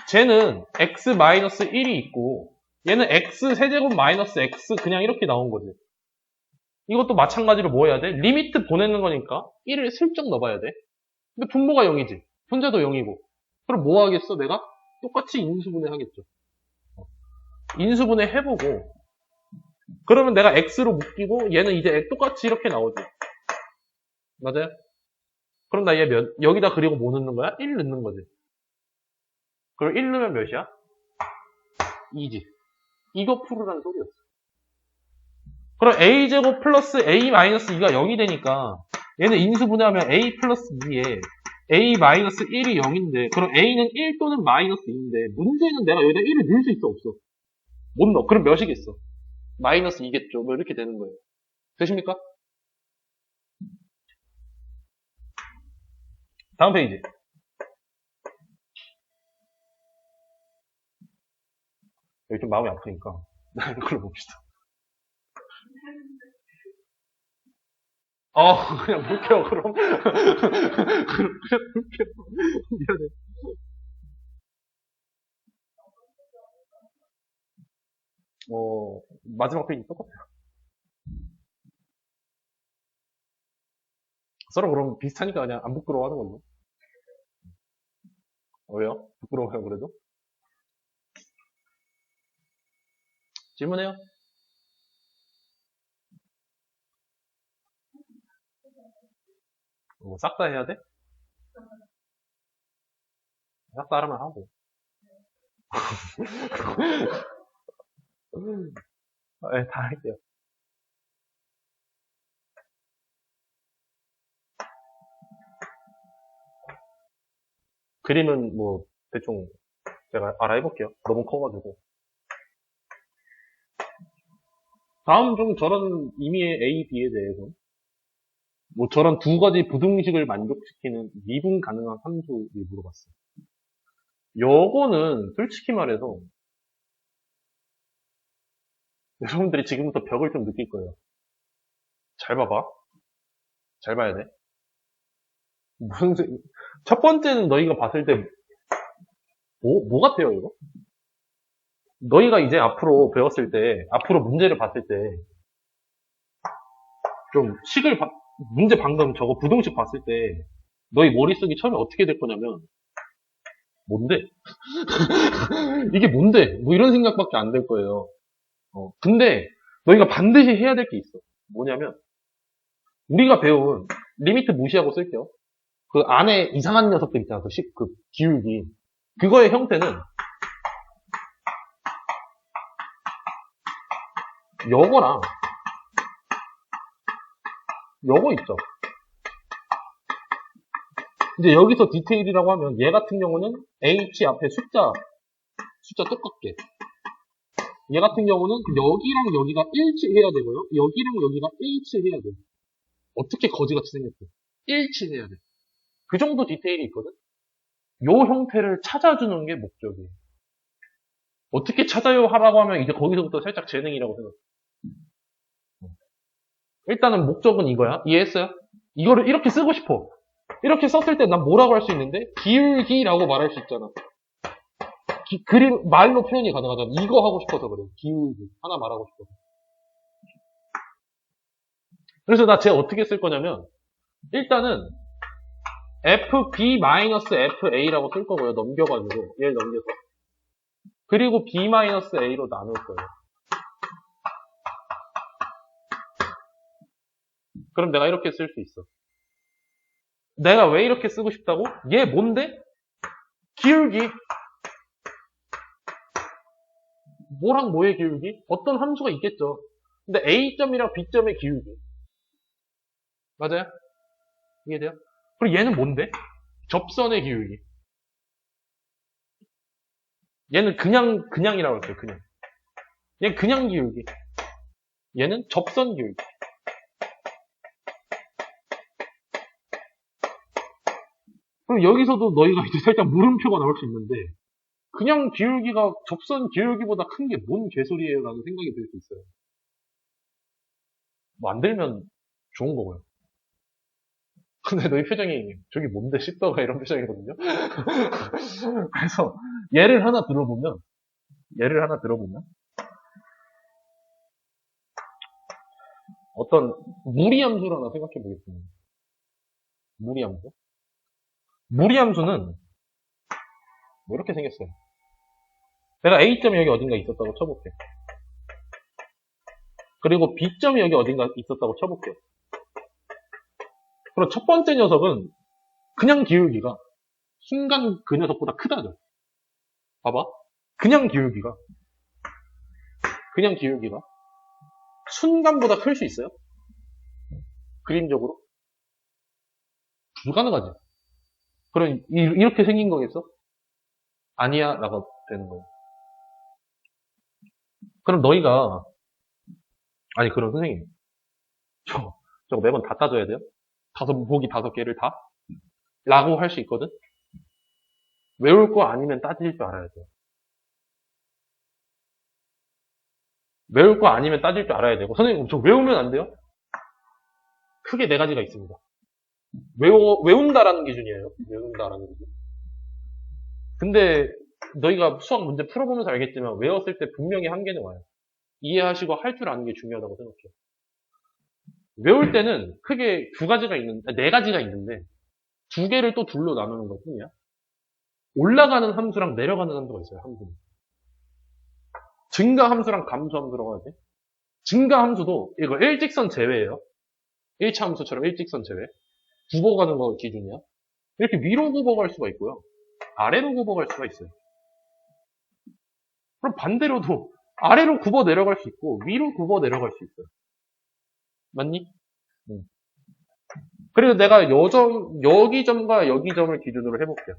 쟤는 x-1이 있고 얘는 x 세제곱 마이너스 x 그냥 이렇게 나온 거지. 이것도 마찬가지로 뭐 해야 돼? 리미트 보내는 거니까 1을 슬쩍 넣어봐야 돼. 근데 분모가 0이지. 혼자도 0이고. 그럼 뭐 하겠어? 내가 똑같이 인수분해 하겠죠. 인수분해 해보고 그러면 내가 x로 묶이고 얘는 이제 똑같이 이렇게 나오지. 맞아요? 그럼 나 얘 여기다 그리고 뭐 넣는 거야? 1 넣는 거지. 그럼 1 넣으면 몇이야? 2지. 이거 풀으라는 소리였어. 그럼 a제곱 플러스 a 마이너스 2가 0이 되니까 얘는 인수분해하면 a 플러스 2에 a 마이너스 1이 0인데 그럼 a는 1 또는 마이너스 2인데 문제는 내가 여기다 1을 넣을 수 있어 없어? 못 넣어. 그럼 몇이겠어? 마이너스 2겠죠. 뭐 이렇게 되는 거예요. 되십니까? 다음 페이지. 여기 좀 마음이 아프니까 이걸로 봅시다. 그냥 볼게요, 그럼. 그냥 볼게요. 미안해. 마지막 페이지 똑같아요. 서로 그럼 비슷하니까 그냥 안 부끄러워 하는 걸로. 왜요? 부끄러워요, 그래도? 질문해요? 싹 다 해야 돼? 싹 다 하면 하고. 네, 다 할게요. 그림은 뭐 대충 제가 알아 해볼게요. 너무 커가지고. 다음 좀 저런 의미의 A, B에 대해서 뭐 저런 두 가지 부등식을 만족시키는 미분 가능한 함수를 물어봤어요. 요거는 솔직히 말해서 여러분들이 지금부터 벽을 좀 느낄 거예요. 잘 봐봐. 잘 봐야 돼. 첫 번째는 너희가 봤을 때 뭐 같아요, 이거? 너희가 이제 앞으로 배웠을 때, 앞으로 문제를 봤을 때, 좀 문제 방금 저거 부등식 봤을 때, 너희 머릿속이 처음에 어떻게 될 거냐면, 뭔데? 이게 뭔데? 뭐 이런 생각밖에 안 될 거예요. 근데, 너희가 반드시 해야 될 게 있어. 뭐냐면, 우리가 배운, 리미트 무시하고 쓸게요. 그 안에 이상한 녀석들 있잖아. 그 기울기. 그거의 형태는, 요거랑 요거 있죠. 이제 여기서 디테일이라고 하면 얘 같은 경우는 H 앞에 숫자 똑같게 얘 같은 경우는 여기랑 여기가 일치해야 되고요. 여기랑 여기가 일치해야 돼요. 어떻게 거지같이 생겼어? 일치해야 돼. 그 정도 디테일이 있거든. 요 형태를 찾아주는 게 목적이에요. 어떻게 찾아요 하라고 하면 이제 거기서부터 살짝 재능이라고 생각해. 일단은 목적은 이거야. 이해했어요? 이거를 이렇게 쓰고 싶어. 이렇게 썼을 때 난 뭐라고 할 수 있는데 기울기라고 말할 수 있잖아. 그림 말로 표현이 가능하잖아. 이거 하고 싶어서 그래. 기울기 하나 말하고 싶어서. 그래서 나 쟤 어떻게 쓸 거냐면 일단은 fb-fa라고 쓸 거고요. 넘겨가지고 얘를 넘겨서 그리고 b-a로 나눌 거예요. 그럼 내가 이렇게 쓸 수 있어. 내가 왜 이렇게 쓰고 싶다고? 얘 뭔데? 기울기. 뭐랑 뭐의 기울기? 어떤 함수가 있겠죠. 근데 A점이랑 B점의 기울기. 맞아요? 이해돼요? 그리고 얘는 뭔데? 접선의 기울기. 얘는 그냥이라고 할게요, 그냥. 얘는 그냥 기울기. 얘는 접선 기울기. 그럼 여기서도 너희가 이제 살짝 물음표가 나올 수 있는데, 그냥 기울기가 접선 기울기보다 큰 게 뭔 개소리예요? 라는 생각이 들 수 있어요. 뭐 안 들면 좋은 거고요. 근데 너희 표정이 저기 뭔데 씹더가 이런 표정이거든요. 그래서 예를 하나 들어보면 어떤 무리함수를 하나 생각해 보겠습니다. 무리함수. 무리함수는 뭐 이렇게 생겼어요. 내가 A점이 여기 어딘가 있었다고 쳐볼게. 그리고 B점이 여기 어딘가 있었다고 쳐볼게. 그럼 첫 번째 녀석은 그냥 기울기가 순간 그 녀석보다 크다죠. 봐봐. 그냥 기울기가 순간보다 클 수 있어요? 그림적으로? 불가능하지. 그럼 이렇게 생긴 거겠어? 아니야 라고 되는 거예요. 그럼 너희가 아니 그럼 선생님 저거 매번 다 따져야 돼요? 보기 5개를 다? 라고 할 수 있거든? 외울 거 아니면 따질 줄 알아야 돼요. 외울 거 아니면 따질 줄 알아야 되고 선생님 저 외우면 안 돼요? 크게 4가지가 있습니다. 외운다라는 기준이에요. 외운다라는 기준. 근데 너희가 수학 문제 풀어보면서 알겠지만 외웠을 때 분명히 한계는 와요. 이해하시고 할 줄 아는 게 중요하다고 생각해요. 외울 때는 크게 4가지가 있는데 2개를 또 둘로 나누는 것 뿐이야. 올라가는 함수랑 내려가는 함수가 있어요. 함수는. 증가함수랑 감소함수라고 하지. 증가함수도 이거 일직선 제외예요. 1차 함수처럼 일직선 제외. 굽어가는 거 기준이야. 이렇게 위로 굽어갈 수가 있고요. 아래로 굽어갈 수가 있어요. 그럼 반대로도 아래로 굽어 내려갈 수 있고 위로 굽어 내려갈 수 있어요. 맞니? 응. 그리고 내가 여기 점과 여기 점을 기준으로 해볼게요.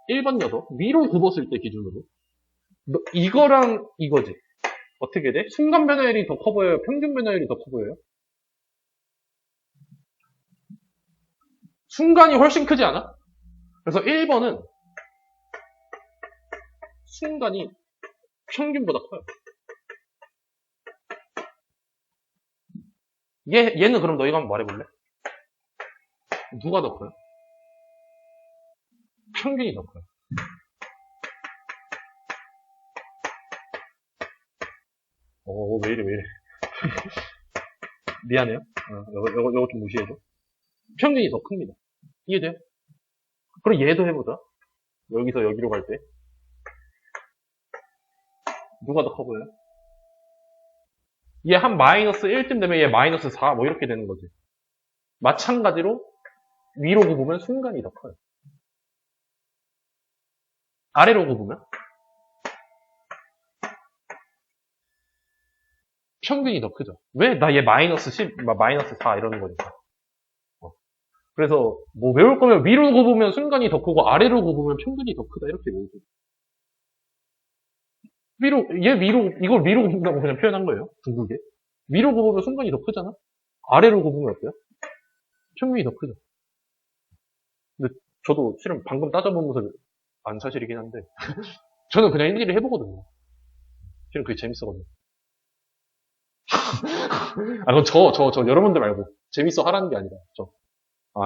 1번 녀석 위로 굽었을 때 기준으로 이거랑 이거지. 어떻게 돼? 순간 변화율이 더 커 보여요? 평균 변화율이 더 커 보여요? 순간이 훨씬 크지 않아? 그래서 1번은 순간이 평균보다 커요. 얘는 그럼 너희가 한번 말해볼래? 누가 더 커요? 평균이 더 커요. 왜 이래. 미안해요. 요거 좀 무시해줘. 평균이 더 큽니다. 이해돼요? 그럼 얘도 해보자. 여기서 여기로 갈 때. 누가 더 커 보여요? 얘 한 마이너스 1쯤 되면 얘 마이너스 4 뭐 이렇게 되는 거지. 마찬가지로 위로 굽으면 순간이 더 커요. 아래로 굽으면 평균이 더 크죠. 왜? 나 얘 마이너스 10, 마이너스 4 이러는 거니까. 그래서 뭐 외울 거면 위로 굽으면 순간이 더 크고 아래로 굽으면 평균이 더 크다 이렇게 외우고. 이걸 위로 굽는다고 그냥 표현한 거예요. 둥글게. 위로 굽으면 순간이 더 크잖아? 아래로 굽으면 어때요? 평균이 더 크죠. 근데 저도 실은 방금 따져보면서 안 사실이긴 한데, 저는 그냥 일일이 해보거든요. 실은 그게 재밌어거든요. 그럼 저 여러분들 말고, 재밌어 하라는 게 아니라,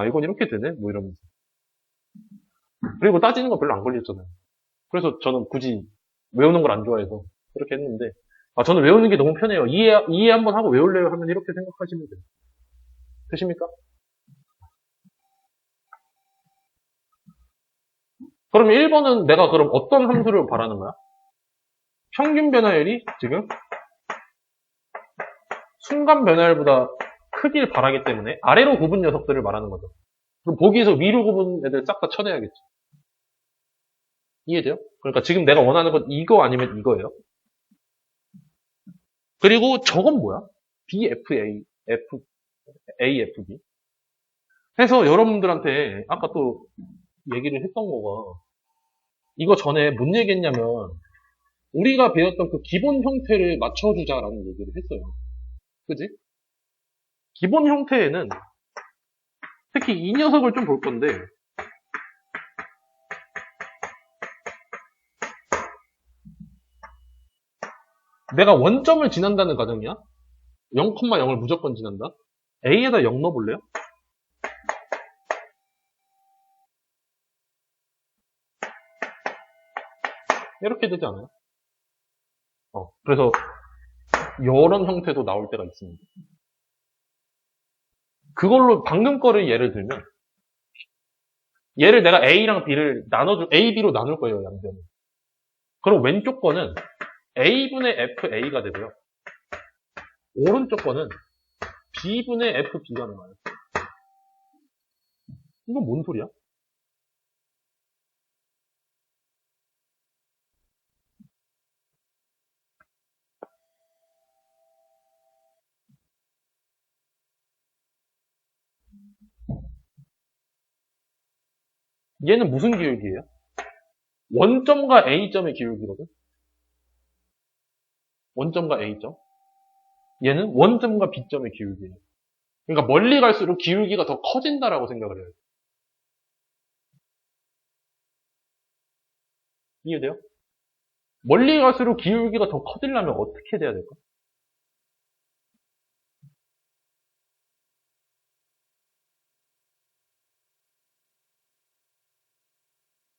이건 이렇게 되네? 뭐 이러면서. 그리고 따지는 거 별로 안 걸렸잖아요. 그래서 저는 굳이 외우는 걸 안 좋아해서 그렇게 했는데, 저는 외우는 게 너무 편해요. 이해 한번 하고 외울래요 하면 이렇게 생각하시면 돼요. 되십니까? 그럼 1번은 내가 그럼 어떤 함수를 바라는 거야? 평균 변화율이 지금 순간 변화율보다 크길 바라기 때문에 아래로 굽은 녀석들을 말하는 거죠. 그럼 보기에서 위로 굽은 애들 싹 다 쳐내야겠죠. 이해돼요? 그러니까 지금 내가 원하는 건 이거 아니면 이거예요. 그리고 저건 뭐야? BFA, AFB. 해서 여러분들한테 아까 또 얘기를 했던 거가 이거 전에 뭔 얘기했냐면 우리가 배웠던 그 기본 형태를 맞춰주자라는 얘기를 했어요. 그지? 기본 형태에는 특히 이 녀석을 좀 볼 건데 내가 원점을 지난다는 가정이야? 0,0을 무조건 지난다? A에다 0 넣어볼래요? 이렇게 되지 않아요? 그래서 이런 형태도 나올 때가 있습니다. 그걸로 방금 거를 예를 들면 얘를 내가 A랑 B를 A, B로 나눌 거예요, 양변을. 그럼 왼쪽 거는 A분의 FA가 되고요. 오른쪽 거는 B분의 FB가 나와요. 이건 뭔 소리야? 얘는 무슨 기울기예요? 원점과 A점의 기울기거든? 원점과 A점. 얘는 원점과 B점의 기울기예요. 그러니까 멀리 갈수록 기울기가 더 커진다라고 생각을 해요. 이해돼요? 멀리 갈수록 기울기가 더 커지려면 어떻게 돼야 될까?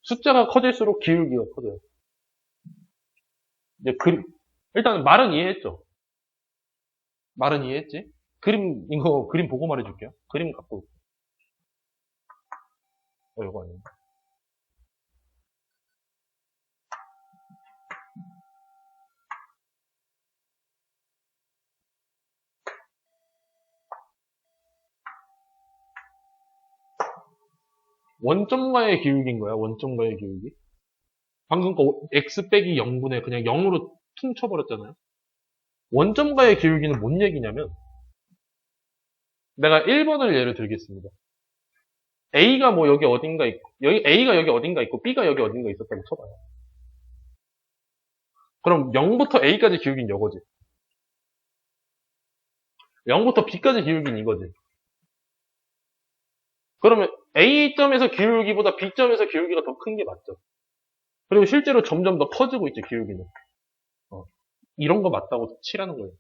숫자가 커질수록 기울기가 커져요. 이제 일단 말은 이해했죠? 말은 이해했지? 이거 그림 보고 말해줄게요. 그림 갖고. 이거 아니에요. 원점과의 기울기인 거야, 원점과의 기울기. 방금 거 x 빼기 0분의 그냥 0으로 퉁 쳐버렸잖아요. 원점과의 기울기는 뭔 얘기냐면 내가 1번을 예를 들겠습니다. A가 뭐 여기 어딘가 있고 A가 여기 어딘가 있고 B가 여기 어딘가 있었다고 쳐봐요. 그럼 0부터 A까지 기울기는 이거지. 0부터 B까지 기울기는 이거지. 그러면 A점에서 기울기보다 B점에서 기울기가 더 큰 게 맞죠. 그리고 실제로 점점 더 커지고 있죠, 기울기는. 이런 거 맞다고 치라는 거예요.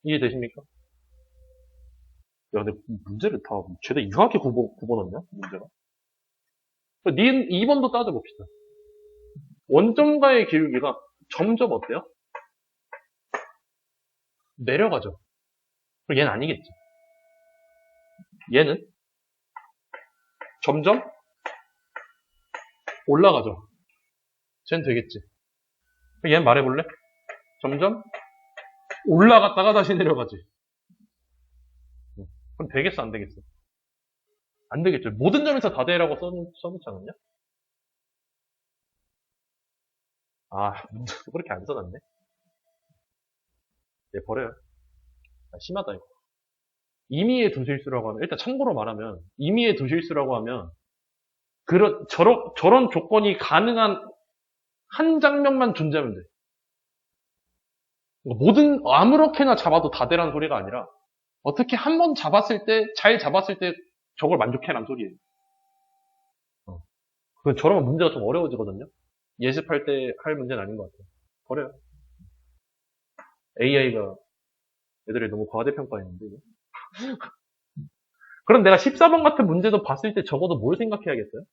이해되십니까? 야, 근데 문제를 다 죄다 이상하게 굽어놨냐? 문제가. 2번도 따져봅시다. 원점과의 기울기가 점점 어때요? 내려가죠. 그럼 얘는 아니겠지. 얘는 점점 올라가죠. 쟤는 되겠지. 그럼 얘는 말해볼래? 점점 올라갔다가 다시 내려가지. 그럼 되겠어, 안 되겠어? 안 되겠죠. 모든 점에서 다 되라고 써놓지 않았냐? 문제도 그렇게 안 써놨네. 얘 버려요. 심하다, 이거. 임의의 두 실수라고 하면, 일단 참고로 말하면, 임의의 두 실수라고 하면, 저런 조건이 가능한 한 장면만 존재하면 돼. 아무렇게나 잡아도 다 되라는 소리가 아니라, 어떻게 한 번 잘 잡았을 때, 저걸 만족해라는 소리예요. 저러면 문제가 좀 어려워지거든요. 예습할 때 할 문제는 아닌 것 같아요. 버려요. AI가 애들이 너무 과대평가했는데. 그럼 내가 14번 같은 문제도 봤을 때 적어도 뭘 생각해야겠어요?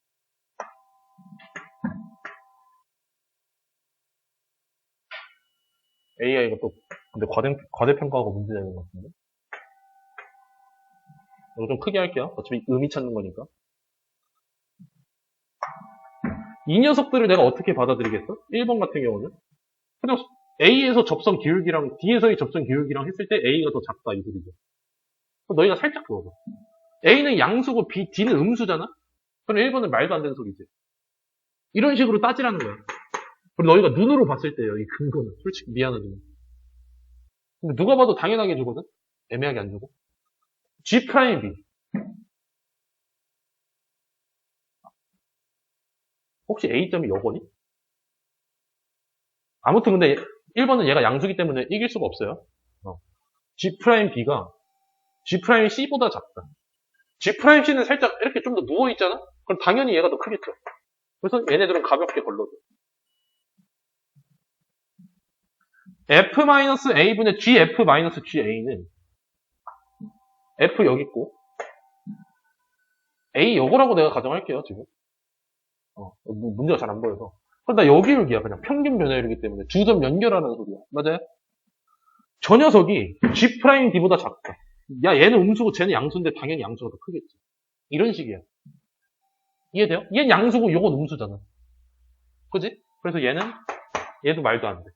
AI가 또 근데 과대평가하고 문제 내는 것 같은데. 이거 좀 크게 할게요. 어차피 의미 찾는 거니까. 이 녀석들을 내가 어떻게 받아들이겠어? 1번 같은 경우는 그냥 A에서 접선 기울기랑 D에서의 접선 기울기랑 했을 때 A가 더 작다 이 소리죠. 그럼 너희가 살짝 그어봐. A는 양수고 D는 음수잖아? 그럼 1번은 말도 안 되는 소리지. 이런 식으로 따지라는 거야. 그리고 너희가 눈으로 봤을 때요, 이 근거는. 솔직히 미안하지만. 근데 누가 봐도 당연하게 주거든? 애매하게 안 주고. G 프라임 B. 혹시 A점이 여거니? 아무튼 근데 1번은 얘가 양수기 때문에 이길 수가 없어요. G 프라임 B가 G 프라임 C보다 작다. G 프라임 C는 살짝 이렇게 좀 더 누워있잖아? 그럼 당연히 얘가 더 크겠죠. 그래서 얘네들은 가볍게 걸러줘. F-A분의 GF-GA는 F 여기 있고 A 요거라고 내가 가정할게요, 지금. 문제가 잘 안 보여서. 그럼 나 여기를 기야, 그냥 평균 변화율이기 때문에. 두 점 연결하는 소리야. 맞아요? 저 녀석이 G'D보다 작다. 야, 얘는 음수고 쟤는 양수인데 당연히 양수가 더 크겠지. 이런 식이야. 이해돼요? 얘는 양수고 요건 음수잖아. 그지? 그래서 얘도 말도 안 돼.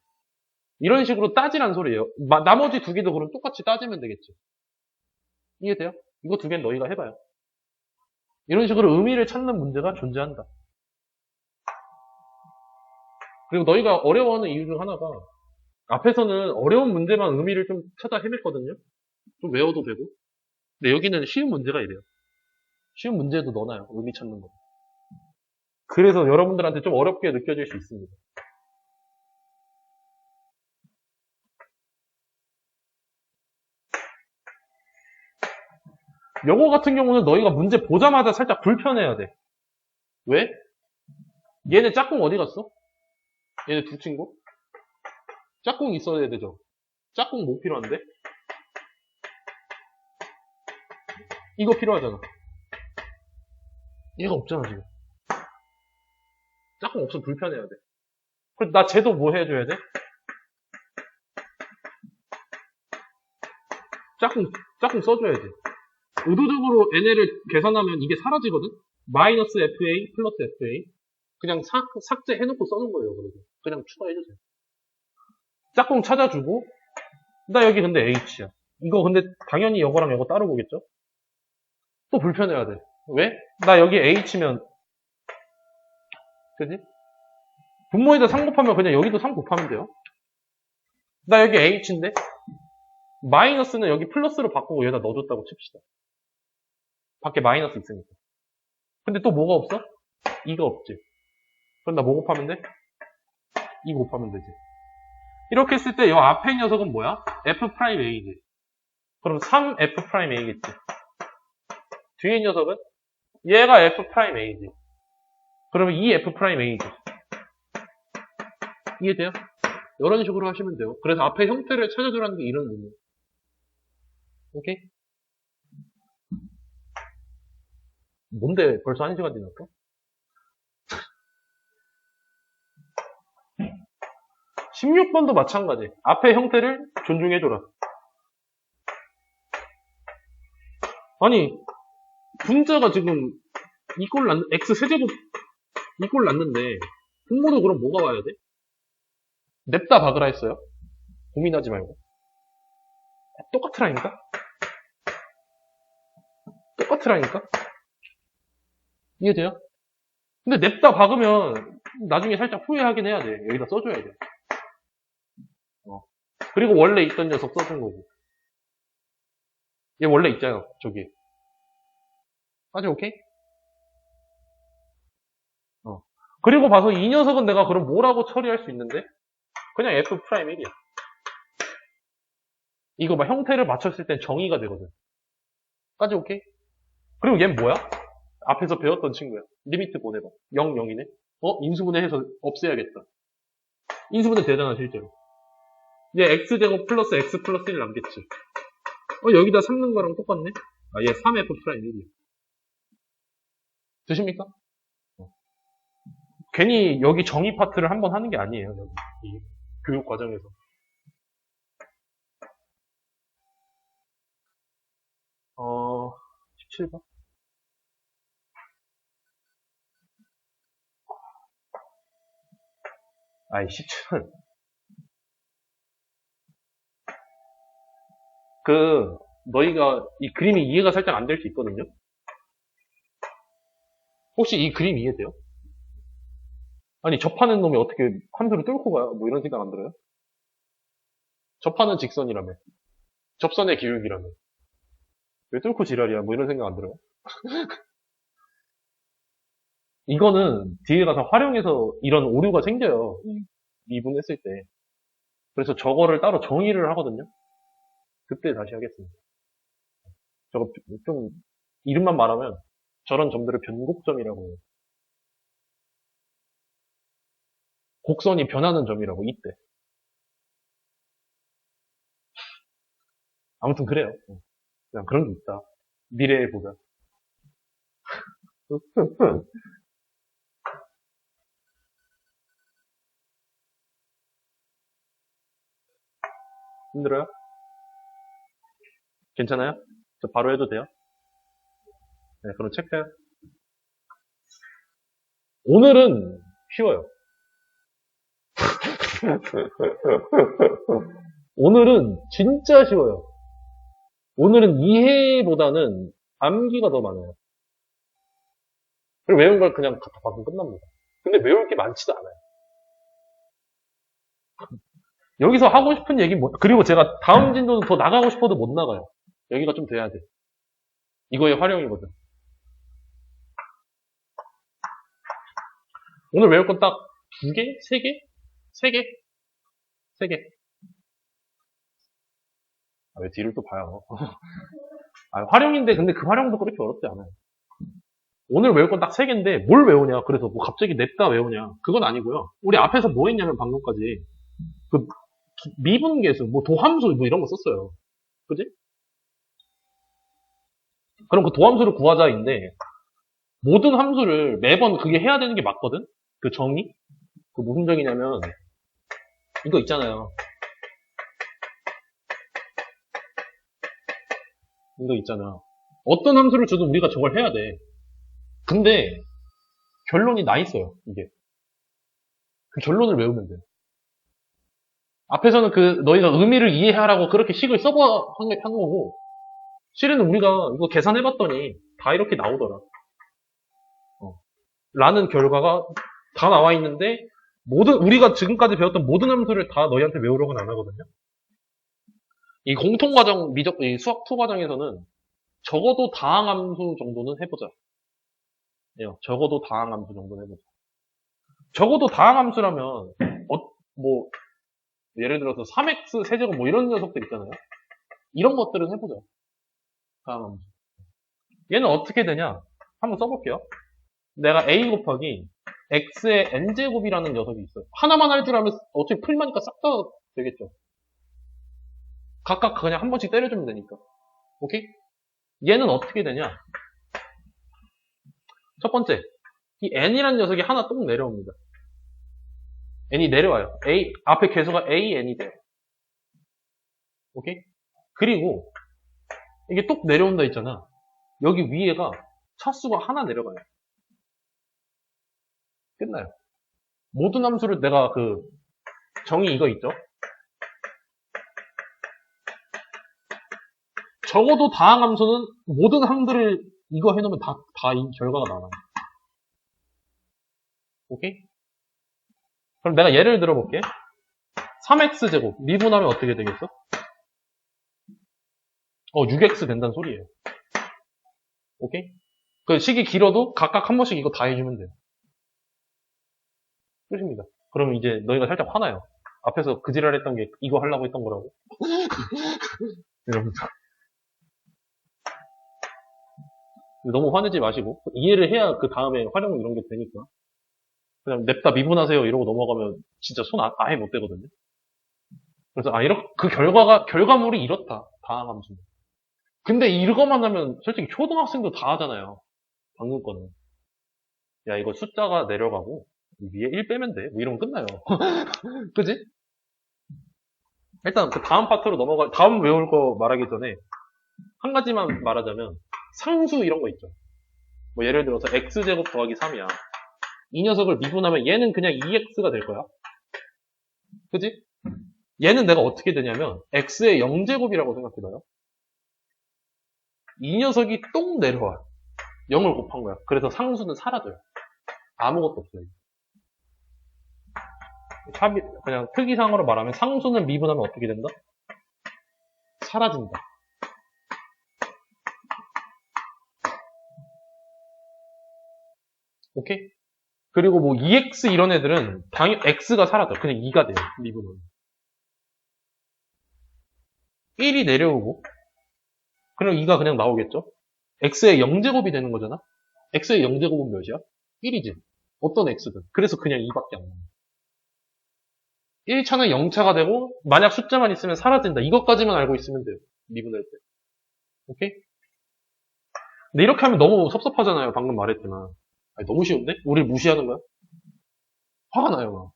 이런 식으로 따지란 소리예요. 나머지 두 개도 그럼 똑같이 따지면 되겠지. 이해돼요? 이거 두 개는 너희가 해봐요. 이런 식으로 의미를 찾는 문제가 존재한다. 그리고 너희가 어려워하는 이유 중 하나가 앞에서는 어려운 문제만 의미를 좀 찾아 헤맸거든요. 좀 외워도 되고. 근데 여기는 쉬운 문제가 이래요. 쉬운 문제도 넣어놔요. 의미 찾는 거. 그래서 여러분들한테 좀 어렵게 느껴질 수 있습니다. 요거 같은 경우는 너희가 문제 보자마자 살짝 불편해야 돼. 왜? 얘네 짝꿍 어디 갔어? 얘네 두 친구? 짝꿍 있어야 되죠. 짝꿍 뭐 필요한데? 이거 필요하잖아. 얘가 없잖아 지금. 짝꿍 없으면 불편해야 돼. 그럼 나 쟤도 뭐 해줘야 돼? 짝꿍 써줘야지. 의도적으로 n를 계산하면 이게 사라지거든? 마이너스 fa 플러스 fa. 그냥 삭제해놓고 써놓은 거예요. 그냥 추가해주세요. 짝꿍 찾아주고, 나 여기 근데 h야. 이거 근데 당연히 이거랑 이거 따로 보겠죠? 또 불편해야 돼. 왜? 나 여기 h면, 그지? 분모에다 3 곱하면 그냥 여기도 3 곱하면 돼요. 나 여기 h인데? 마이너스는 여기 플러스로 바꾸고 여기다 넣어줬다고 칩시다. 밖에 마이너스 있으니까. 근데 또 뭐가 없어? 이가 없지. 그럼 나 뭐 곱하면 돼? 2 곱하면 되지. 이렇게 했을 때 이 앞에 녀석은 뭐야? F'A지. 그럼 3F'A겠지. 뒤에 녀석은? 얘가 F'A지. 그러면 2F'A지. 이해돼요? 이런 식으로 하시면 돼요. 그래서 앞에 형태를 찾아주라는 게 이런 의미예요. 오케이? 뭔데 벌써 1시간 지났어? 16번도 마찬가지. 앞에 형태를 존중해줘라. 아니, 분자가 지금 X세제곱 이꼴 났는데, 분모도 그럼 뭐가 와야 돼? 냅다 박으라 했어요. 고민하지 말고. 똑같으라니까? 똑같으라니까? 이해돼요? 근데 냅다 박으면 나중에 살짝 후회하긴 해야 돼. 여기다 써줘야 돼. 그리고 원래 있던 녀석 써준 거고. 얘 원래 있잖아, 저기. 아직 오케이? 그리고 봐서 이 녀석은 내가 그럼 뭐라고 처리할 수 있는데? 그냥 F'1이야. 이거 막 형태를 맞췄을 땐 정의가 되거든. 까지 오케이? 그리고 얘는 뭐야? 앞에서 배웠던 친구야. 리미트 보내봐. 0, 0이네? 인수분해 해서 없애야겠다. 인수분해 되잖아, 실제로. 얘 x제곱 플러스 x 플러스 1 남겠지. 여기다 3 넣은 거랑 똑같네? 얘 3F'1이야. 되십니까? 괜히 여기 정의 파트를 한번 하는 게 아니에요. 여기. 이 교육 과정에서. 17번? 아이, 17번. 너희가 이 그림이 이해가 살짝 안 될 수 있거든요? 혹시 이 그림 이해돼요? 아니, 접하는 놈이 어떻게 함수를 뚫고 가요? 뭐 이런 생각 안 들어요? 접하는 직선이라며. 접선의 기울기라며. 왜 뚫고 지랄이야? 뭐 이런 생각 안 들어요? 이거는 뒤에 가서 활용해서 이런 오류가 생겨요. 미분했을 때. 그래서 저거를 따로 정의를 하거든요. 그때 다시 하겠습니다. 저거 좀 이름만 말하면 저런 점들을 변곡점이라고 해요. 곡선이 변하는 점이라고 이때. 아무튼 그래요. 그냥 그런 게 있다. 미래에 보자. 힘들어요? 괜찮아요? 저 바로 해도 돼요? 네, 그럼 체크해요. 오늘은 쉬워요. 오늘은 진짜 쉬워요. 오늘은 이해보다는 암기가 더 많아요. 그리고 외운 걸 그냥 갖다 받으면 끝납니다. 근데 외울 게 많지도 않아요. 여기서 하고 싶은 얘기 그리고 제가 다음 진도는 더 나가고 싶어도 못 나가요. 여기가 좀 돼야 돼. 이거의 활용이거든. 오늘 외울 건 딱 2개? 3개? 3개? 3개. 왜 뒤를 또 봐요? 활용인데 근데 그 활용도 그렇게 어렵지 않아요. 오늘 외울 건 딱 3개인데 뭘 외우냐? 그래서 뭐 갑자기 냅다 외우냐? 그건 아니고요. 우리 앞에서 뭐 했냐면 방금까지 그 미분계수, 뭐 도함수 뭐 이런 거 썼어요. 그지? 그럼 그 도함수를 구하자인데 모든 함수를 매번 그게 해야 되는 게 맞거든? 그 정의? 그 무슨 정의냐면 이거 있잖아요. 이거 있잖아. 어떤 함수를 줘도 우리가 저걸 해야 돼. 근데 결론이 나 있어요. 이게. 그 결론을 외우면 돼. 앞에서는 너희가 의미를 이해하라고 그렇게 식을 써봐 한 거고 실은 우리가 이거 계산해봤더니 다 이렇게 나오더라. 라는 결과가 다 나와 있는데 우리가 지금까지 배웠던 모든 함수를 다 너희한테 외우려고는 안 하거든요. 이 공통과정 이 수학 2 과정에서는 적어도 다항함수 정도는 해보자. 적어도 다항함수 정도는 해보자. 적어도 다항함수라면 뭐 예를 들어서 3x 세제곱 뭐 이런 녀석들 있잖아요. 이런 것들은 해보자. 다항함수. 얘는 어떻게 되냐? 한번 써볼게요. 내가 a 곱하기 x의 n제곱이라는 녀석이 있어요. 하나만 할 줄 알면 어차피 풀마니까 싹 다 되겠죠. 각각 그냥 한 번씩 때려주면 되니까. 오케이? 얘는 어떻게 되냐? 첫 번째, 이 n이라는 녀석이 하나 똑 내려옵니다. n이 내려와요. 앞에 개수가 a, n이 돼요. 오케이? 그리고 이게 똑 내려온다 있잖아. 여기 위에가 차수가 하나 내려가요. 끝나요. 모든 함수를 내가 정의 이거 있죠? 적어도 다항함수는 모든 항들을 이거 해놓으면 다 이 결과가 나와요. 오케이? 그럼 내가 예를 들어볼게. 3x제곱 미분하면 어떻게 되겠어? 6x 된다는 소리예요. 오케이? 그 식이 길어도 각각 한 번씩 이거 다 해주면 돼요. 끝입니다. 그럼 이제 너희가 살짝 화나요. 앞에서 그 지랄 했던 게 이거 하려고 했던 거라고. 이러면서. 너무 화내지 마시고 이해를 해야 그 다음에 활용 이런 게 되니까. 그냥 냅다 미분하세요 이러고 넘어가면 진짜 손 아예 못 대거든요. 그래서 그 결과물이 이렇다. 다항함수. 근데 이거만 하면 솔직히 초등학생도 다 하잖아요. 방금 거는. 야 이거 숫자가 내려가고 위에 1 빼면 돼. 뭐 이러면 끝나요. 그지? 일단 그 다음 파트로 다음 외울 거 말하기 전에 한 가지만 말하자면 상수 이런 거 있죠. 뭐 예를 들어서 x제곱 더하기 3이야. 이 녀석을 미분하면 얘는 그냥 2x가 될 거야. 그지? 얘는 내가 어떻게 되냐면 x의 0제곱이라고 생각해봐요. 이 녀석이 똥 내려와. 0을 곱한 거야. 그래서 상수는 사라져요. 아무것도 없어요. 그냥 특이상으로 말하면 상수는 미분하면 어떻게 된다? 사라진다. 오케이? 그리고 뭐 2x 이런 애들은 당연 x가 사라져. 그냥 2가 돼요. 미분은. 1이 내려오고 그럼 2가 그냥 나오겠죠? x의 0제곱이 되는 거잖아? x의 0제곱은 몇이야? 1이지. 어떤 x든. 그래서 그냥 2밖에 안 나와. 1차는 0차가 되고 만약 숫자만 있으면 사라진다. 이것까지만 알고 있으면 돼요. 미분할 때. 오케이? 근데 이렇게 하면 너무 섭섭하잖아요. 방금 말했지만. 아니, 너무 쉬운데? 우리 무시하는 거야? 화가 나요.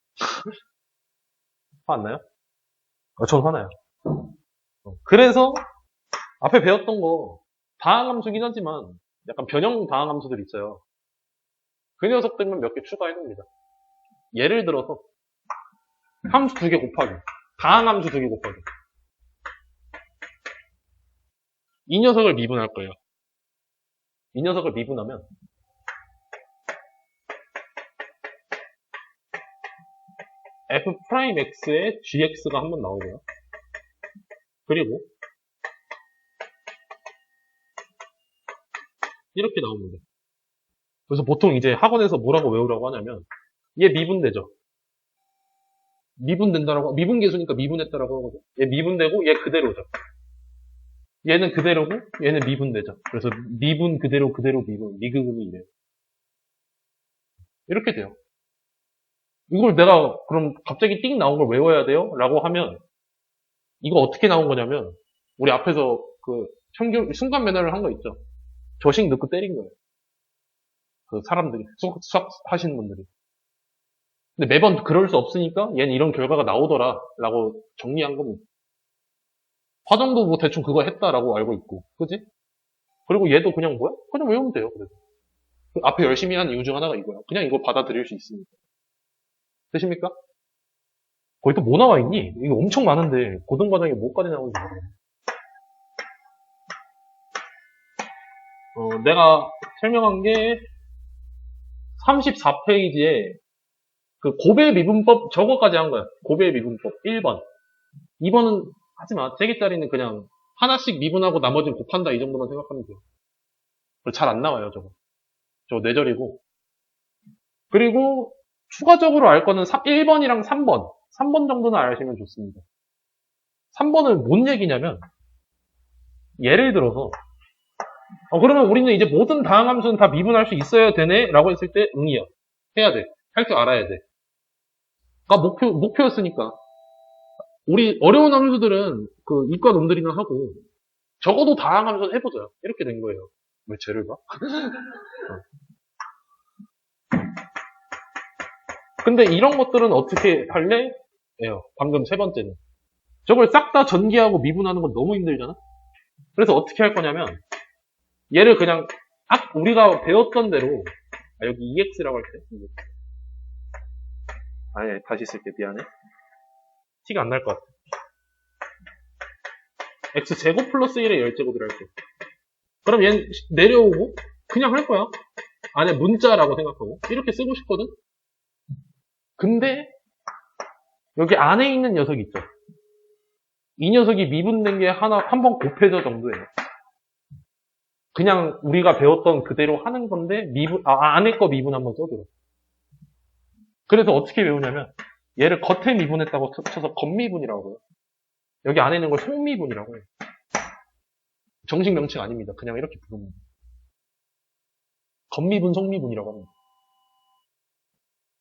화 안 나요? 전 화나요. 그래서 앞에 배웠던 거 다항함수긴 하지만 약간 변형 다항함수들 있어요. 그 녀석들만 몇 개 추가해둡니다. 예를 들어서 함수 2개 곱하기 다항함수 2개 곱하기 이 녀석을 미분할 거예요. 이 녀석을 미분하면 f'x의 gx가 한번 나오고요. 그리고 이렇게 나옵니다. 그래서 보통 이제 학원에서 뭐라고 외우라고 하냐면 얘 미분되죠. 미분된다라고 미분계수니까 미분했다라고 하거든. 얘 미분되고 얘 그대로죠. 얘는 그대로고 얘는 미분되죠. 그래서 미분 그대로 미분 미그분이 이래요. 이렇게 돼요. 이걸 내가 그럼 갑자기 띵 나온 걸 외워야 돼요? 라고 하면 이거 어떻게 나온 거냐면 우리 앞에서 그 순간 면허를 한 거 있죠. 저식 넣고 때린 거예요. 그 사람들이 수학 하시는 분들이. 근데 매번 그럴 수 없으니까 얘는 이런 결과가 나오더라 라고 정리한 겁니다. 화정도 뭐 대충 그거 했다라고 알고 있고 그지? 그리고 얘도 그냥 뭐야? 그냥 외우면 돼요. 그래서 그 앞에 열심히 한 이유 중 하나가 이거야. 그냥 이거 받아들일 수 있습니다. 되십니까? 거기 또 뭐 나와 있니? 이거 엄청 많은데 고등과정에 뭐까지 나오는지 모르겠네. 내가 설명한 게 34페이지에 그 고배 미분법 저거까지 한 거야. 고배 미분법 1번. 2번은 하지 마. 3개짜리는 그냥 하나씩 미분하고 나머지는 곱한다 이 정도만 생각하면 돼요. 잘 안 나와요 저거. 저거 뇌절이고. 그리고 추가적으로 알 거는 1번이랑 3번. 3번 정도는 아시면 좋습니다. 3번은 뭔 얘기냐면 예를 들어서 그러면 우리는 이제 모든 다항함수는 다 미분할 수 있어야 되네? 라고 했을 때 응이야. 해야 돼. 할 줄 알아야 돼. 가 목표였으니까. 우리 어려운 함수들은 그 이과 놈들이나 하고 적어도 다항함수는 해보자. 이렇게 된 거예요. 왜 쟤를 봐? 근데 이런 것들은 어떻게 할래? 예요. 방금 세 번째는. 저걸 싹 다 전개하고 미분하는 건 너무 힘들잖아? 그래서 어떻게 할 거냐면 얘를 그냥 우리가 배웠던 대로 여기 EX라고 할게. 아니 다시 쓸게. 미안해. 티가 안 날 것 같아. X제곱 플러스 1의 10제곱이라 할게. 그럼 얘는 내려오고 그냥 할 거야. 안에 문자라고 생각하고 이렇게 쓰고 싶거든? 근데 여기 안에 있는 녀석이 있죠. 이 녀석이 미분된 게 한 번 곱해져 정도예요. 그냥 우리가 배웠던 그대로 하는 건데 안에 거 미분 한번 써줘요. 그래서 어떻게 외우냐면 얘를 겉에 미분했다고 쳐서 겉미분이라고 해요. 여기 안에 있는 걸 속미분이라고 해요. 정식 명칭 아닙니다. 그냥 이렇게 부르면 겉미분, 속미분이라고 합니다.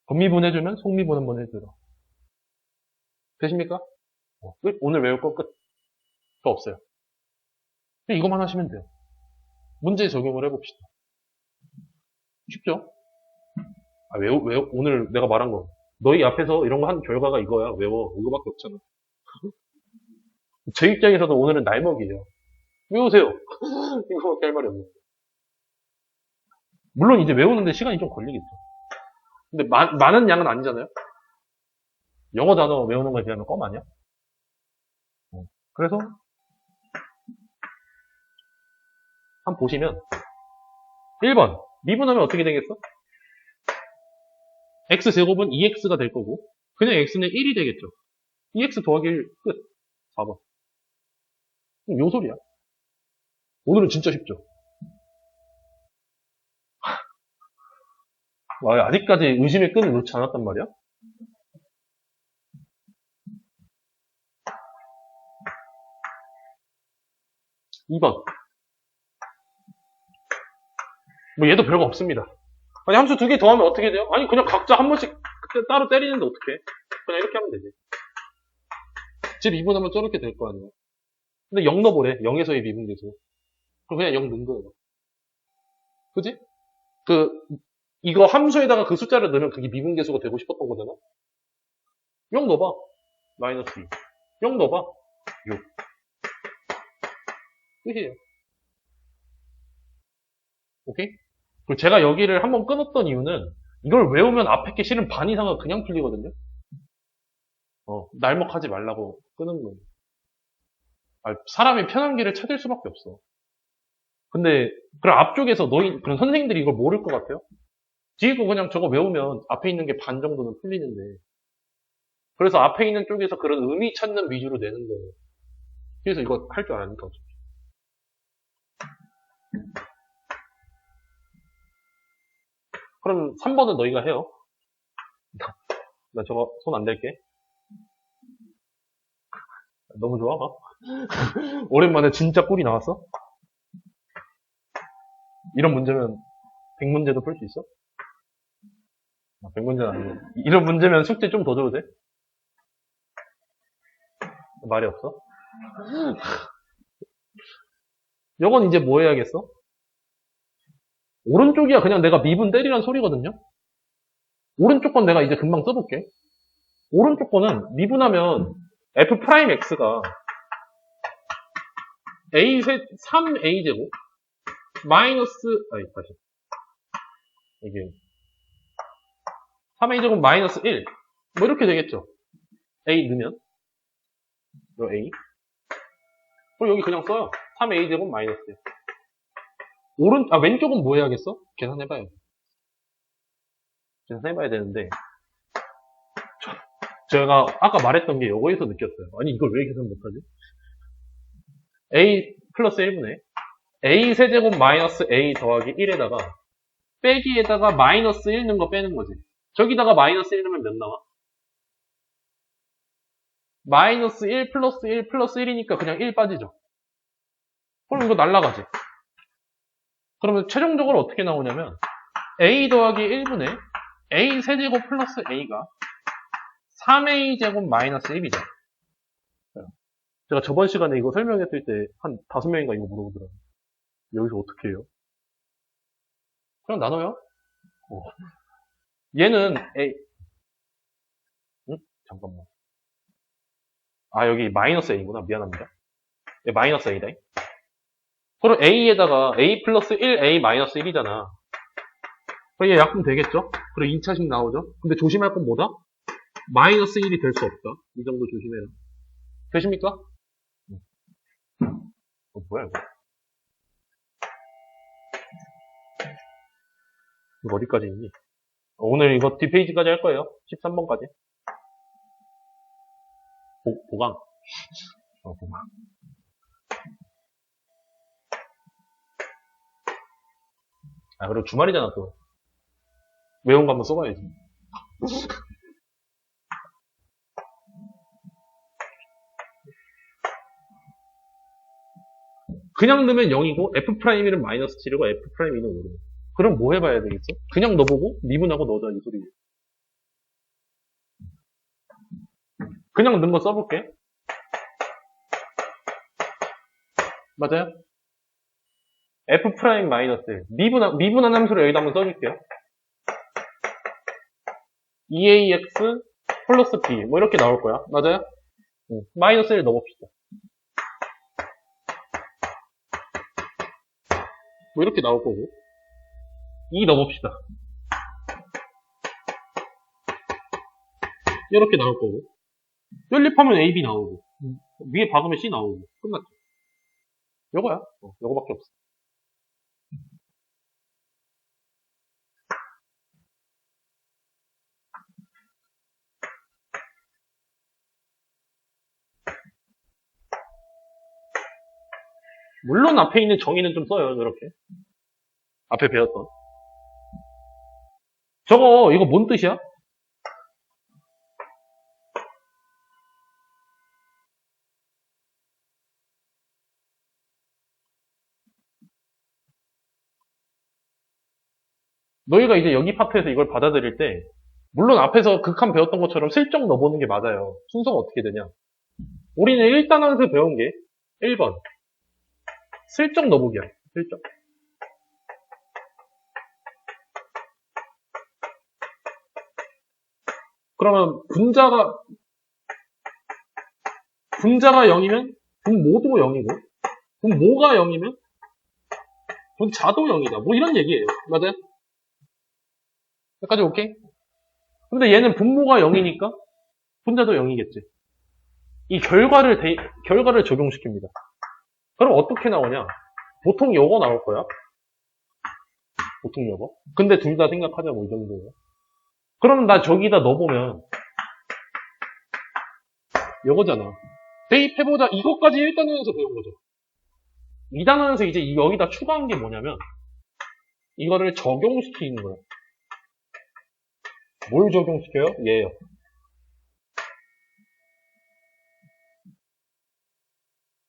겉미분 해주면 속미분 한번 해주라. 되십니까? 끝. 오늘 외울 거 끝. 더 없어요. 이것만 하시면 돼요. 문제 적용을 해봅시다. 쉽죠? 오늘 내가 말한 거. 너희 앞에서 이런 거 한 결과가 이거야. 외워. 이거밖에 없잖아. 제 입장에서도 오늘은 날먹이에요. 외우세요. 이거밖에 할 말이 없네. 물론 이제 외우는데 시간이 좀 걸리겠죠. 근데 많은 양은 아니잖아요. 영어 단어 외우는 거에 비하면 껌 아니야? 그래서 한번 보시면 1번 미분하면 어떻게 되겠어? x제곱은 2x가 될 거고 그냥 x는 1이 되겠죠. 2x 더하기 1 끝. 4번. 요 소리야. 오늘은 진짜 쉽죠. 와, 아직까지 의심의 끈을 놓지 않았단 말이야? 2번. 뭐 얘도 별거 없습니다. 아니 함수 두 개 더하면 어떻게 돼요? 아니 그냥 각자 한 번씩 따로 때리는데 어떡해? 그냥 이렇게 하면 되지. 집 2분하면 저렇게 될 거 아니야. 근데 0 넣어보래. 0에서의 미분계수. 그럼 그냥 0 넣은 거예요. 그지? 이거 함수에다가 그 숫자를 넣으면 그게 미분계수가 되고 싶었던 거잖아? 0 넣어봐. 마이너스 2. 0 넣어봐. 6. 끝이에요. 오케이? 그리고 제가 여기를 한번 끊었던 이유는 이걸 외우면 앞에 게 실은 반 이상은 그냥 풀리거든요? 날먹하지 말라고 끊은 거예요. 사람이 편한 길을 찾을 수밖에 없어. 근데, 그럼 앞쪽에서 그럼 선생님들이 이걸 모를 것 같아요? 뒤에 거 그냥 저거 외우면 앞에 있는 게 반 정도는 풀리는데. 그래서 앞에 있는 쪽에서 그런 의미 찾는 위주로 내는 거예요. 그래서 이거 할 줄 아니까. 그럼 3번은 너희가 해요. 나 저거 손 안 댈게. 너무 좋아, 가? 오랜만에 진짜 꿀이 나왔어? 이런 문제면 100문제도 풀 수 있어? 100문제는 아니고. 이런 문제면 숙제 좀 더 줘도 돼? 말이 없어? 이건 이제 뭐 해야겠어? 오른쪽이야 그냥 내가 미분 때리란 소리거든요? 오른쪽 건 내가 이제 금방 써볼게. 오른쪽 거는 미분하면 f'x가 3a제곱 마이너스 다시 이게 3a제곱 마이너스 1 뭐 이렇게 되겠죠. a 넣으면 요 a 그럼 여기 그냥 써요. 3a제곱 마이너스 1 왼쪽은 뭐 해야겠어? 계산해봐요. 계산해봐야 되는데 제가 아까 말했던 게 요거에서 느꼈어요. 아니 이걸 왜 계산 못하지? a 플러스 1분의 a 세제곱 마이너스 a 더하기 1에다가 빼기에다가 마이너스 1 넣은 거 빼는 거지. 저기다가 마이너스 1 넣으면 몇 나와? 마이너스 1 플러스 1 플러스 1이니까 그냥 1 빠지죠. 그럼 이거 날라가지. 그러면 최종적으로 어떻게 나오냐면 a 더하기 1분의 a 세제곱 플러스 a가 3a제곱 마이너스 1이죠. 제가 저번 시간에 이거 설명했을 때 한 5명인가 이거 물어보더라고요. 여기서 어떻게 해요? 그냥 나눠요. 얘는 a 잠깐만. 여기 마이너스 a구나. 미안합니다. 얘 마이너스 a다. 그럼 a에다가 a 플러스 1, a 마이너스 1이잖아. 그럼 얘 약분 되겠죠? 그리고 2차식 나오죠? 근데 조심할 건 뭐다? 마이너스 1이 될 수 없다. 이 정도 조심해요. 되십니까? 뭐야 이거? 이거 어디까지 있니? 오늘 이거 뒷페이지까지 할 거예요. 13번까지. 보강. 보강. 그리고 주말이잖아 또. 외운 거 한번 써봐야지. 그냥 넣으면 0이고 F'E는 마이너스 7이고 F'E는 5. 그럼 뭐 해봐야 되겠어? 그냥 넣어보고 미분하고 넣어줘 이 소리. 그냥 넣은 거 써볼게. 맞아요? F' 마이너스 1. 미분한 함수를 여기다 한번 써줄게요. 2ax 플러스 b 뭐 이렇게 나올 거야. 맞아요? 마이너스 1 넣어봅시다. 뭐 이렇게 나올 거고 2 넣어봅시다. 이렇게 나올 거고. 연립하면 AB 나오고. 위에 박으면 C 나오고. 끝났죠. 요거야. 요거밖에 없어. 물론 앞에 있는 정의는 좀 써요. 이렇게. 앞에 배웠던. 이거 뭔 뜻이야? 너희가 이제 여기 파트에서 이걸 받아들일 때, 물론 앞에서 극한 배웠던 것처럼 슬쩍 넣어보는 게 맞아요. 순서가 어떻게 되냐. 우리는 1단원에서 배운 게 1번. 슬쩍 넣어보기야. 슬쩍. 그러면 분자가 0이면 분모도 0이고, 분모가 0이면 분자도 0이다. 뭐 이런 얘기예요. 맞아요? 여기까지 오케이? 근데 얘는 분모가 0이니까 분자도 0이겠지. 이 결과를 적용시킵니다. 그럼 어떻게 나오냐? 보통 요거 나올 거야. 보통 요거. 근데 둘 다 생각하자 뭐 이 정도예요. 그럼 나 저기다 넣어보면 요거잖아. 대입해보자. 이것까지 1단원에서 배운 거죠. 2단원에서 이제 여기다 추가한 게 뭐냐면 이거를 적용시키는 거야. 뭘 적용시켜요? 얘요.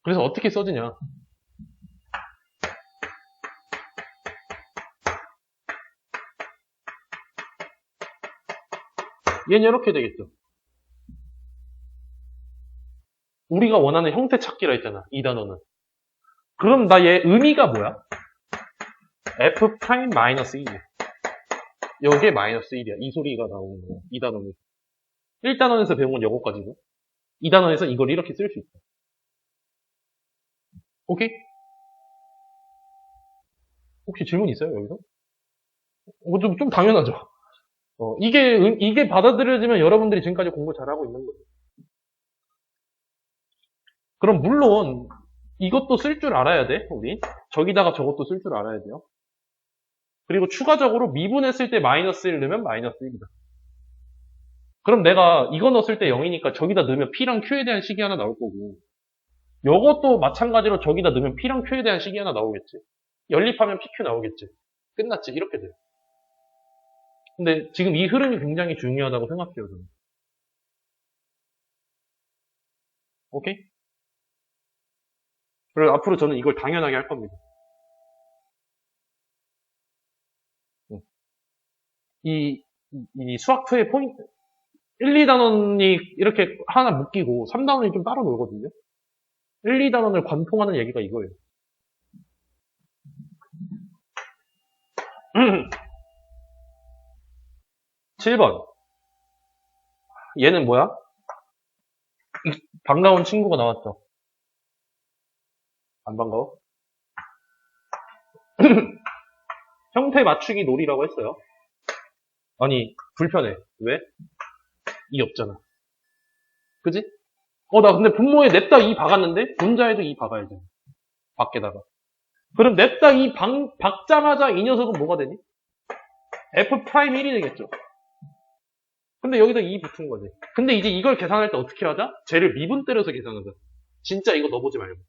그래서 어떻게 써지냐? 얘는 이렇게 되겠죠. 우리가 원하는 형태 찾기라 했잖아. 이 단어는. 그럼 나 얘 의미가 뭐야? F'-1이야. 여기에 -1이야. 이 소리가 나오는 거야. 이 단어는. 1단원에서 배운 건 요거까지고 2단원에서 이걸 이렇게 쓸 수 있다. 오케이? 혹시 질문 있어요, 여기서? 좀 당연하죠. 이게 받아들여지면 여러분들이 지금까지 공부 잘하고 있는 거죠. 그럼 물론 이것도 쓸 줄 알아야 돼, 우리. 저기다가 저것도 쓸 줄 알아야 돼요. 그리고 추가적으로 미분했을 때 -1 넣으면 -1이다. 그럼 내가 이거 넣었을 때 0이니까 저기다 넣으면 P랑 Q에 대한 식이 하나 나올 거고 이것도 마찬가지로 저기다 넣으면 P랑 Q에 대한 식이 하나 나오겠지. 연립하면 PQ 나오겠지. 끝났지. 이렇게 돼요. 근데 지금 이 흐름이 굉장히 중요하다고 생각해요, 저는. 오케이? 그래서 앞으로 저는 이걸 당연하게 할 겁니다. 이 수학2의 포인트, 1, 2단원이 이렇게 하나 묶이고 3단원이 좀 따로 놀거든요. 1, 2단원을 관통하는 얘기가 이거예요. 7번. 얘는 뭐야? 반가운 친구가 나왔죠. 안 반가워? 형태 맞추기 놀이라고 했어요. 아니, 불편해. 왜? 이 없잖아. 그지? 나 근데 분모에 냅다 2 박았는데 분자에도 2 박아야지. 밖에다가. 그럼 냅다 2 박자마자 이 녀석은 뭐가 되니? F'1이 되겠죠. 근데 여기다 2 붙은 거지. 근데 이제 이걸 계산할 때 어떻게 하자? 쟤를 미분 때려서 계산하자. 진짜 이거 넣어보지 말고.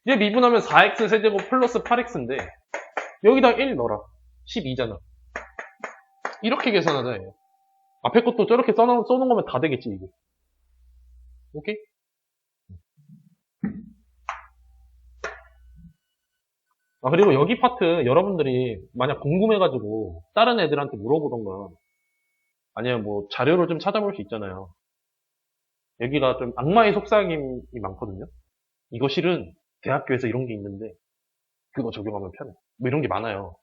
얘 미분하면 4x 세제곱 플러스 8x인데 여기다 1 넣어라. 12잖아. 이렇게 계산하자. 얘. 앞에 것도 저렇게 써놓은 거면 다 되겠지 이게. 오케이? 그리고 여기 파트 여러분들이 만약 궁금해가지고 다른 애들한테 물어보던가 아니면 뭐 자료를 좀 찾아볼 수 있잖아요. 여기가 좀 악마의 속삭임이 많거든요. 이거 실은 대학교에서 이런 게 있는데 그거 적용하면 편해. 뭐 이런 게 많아요.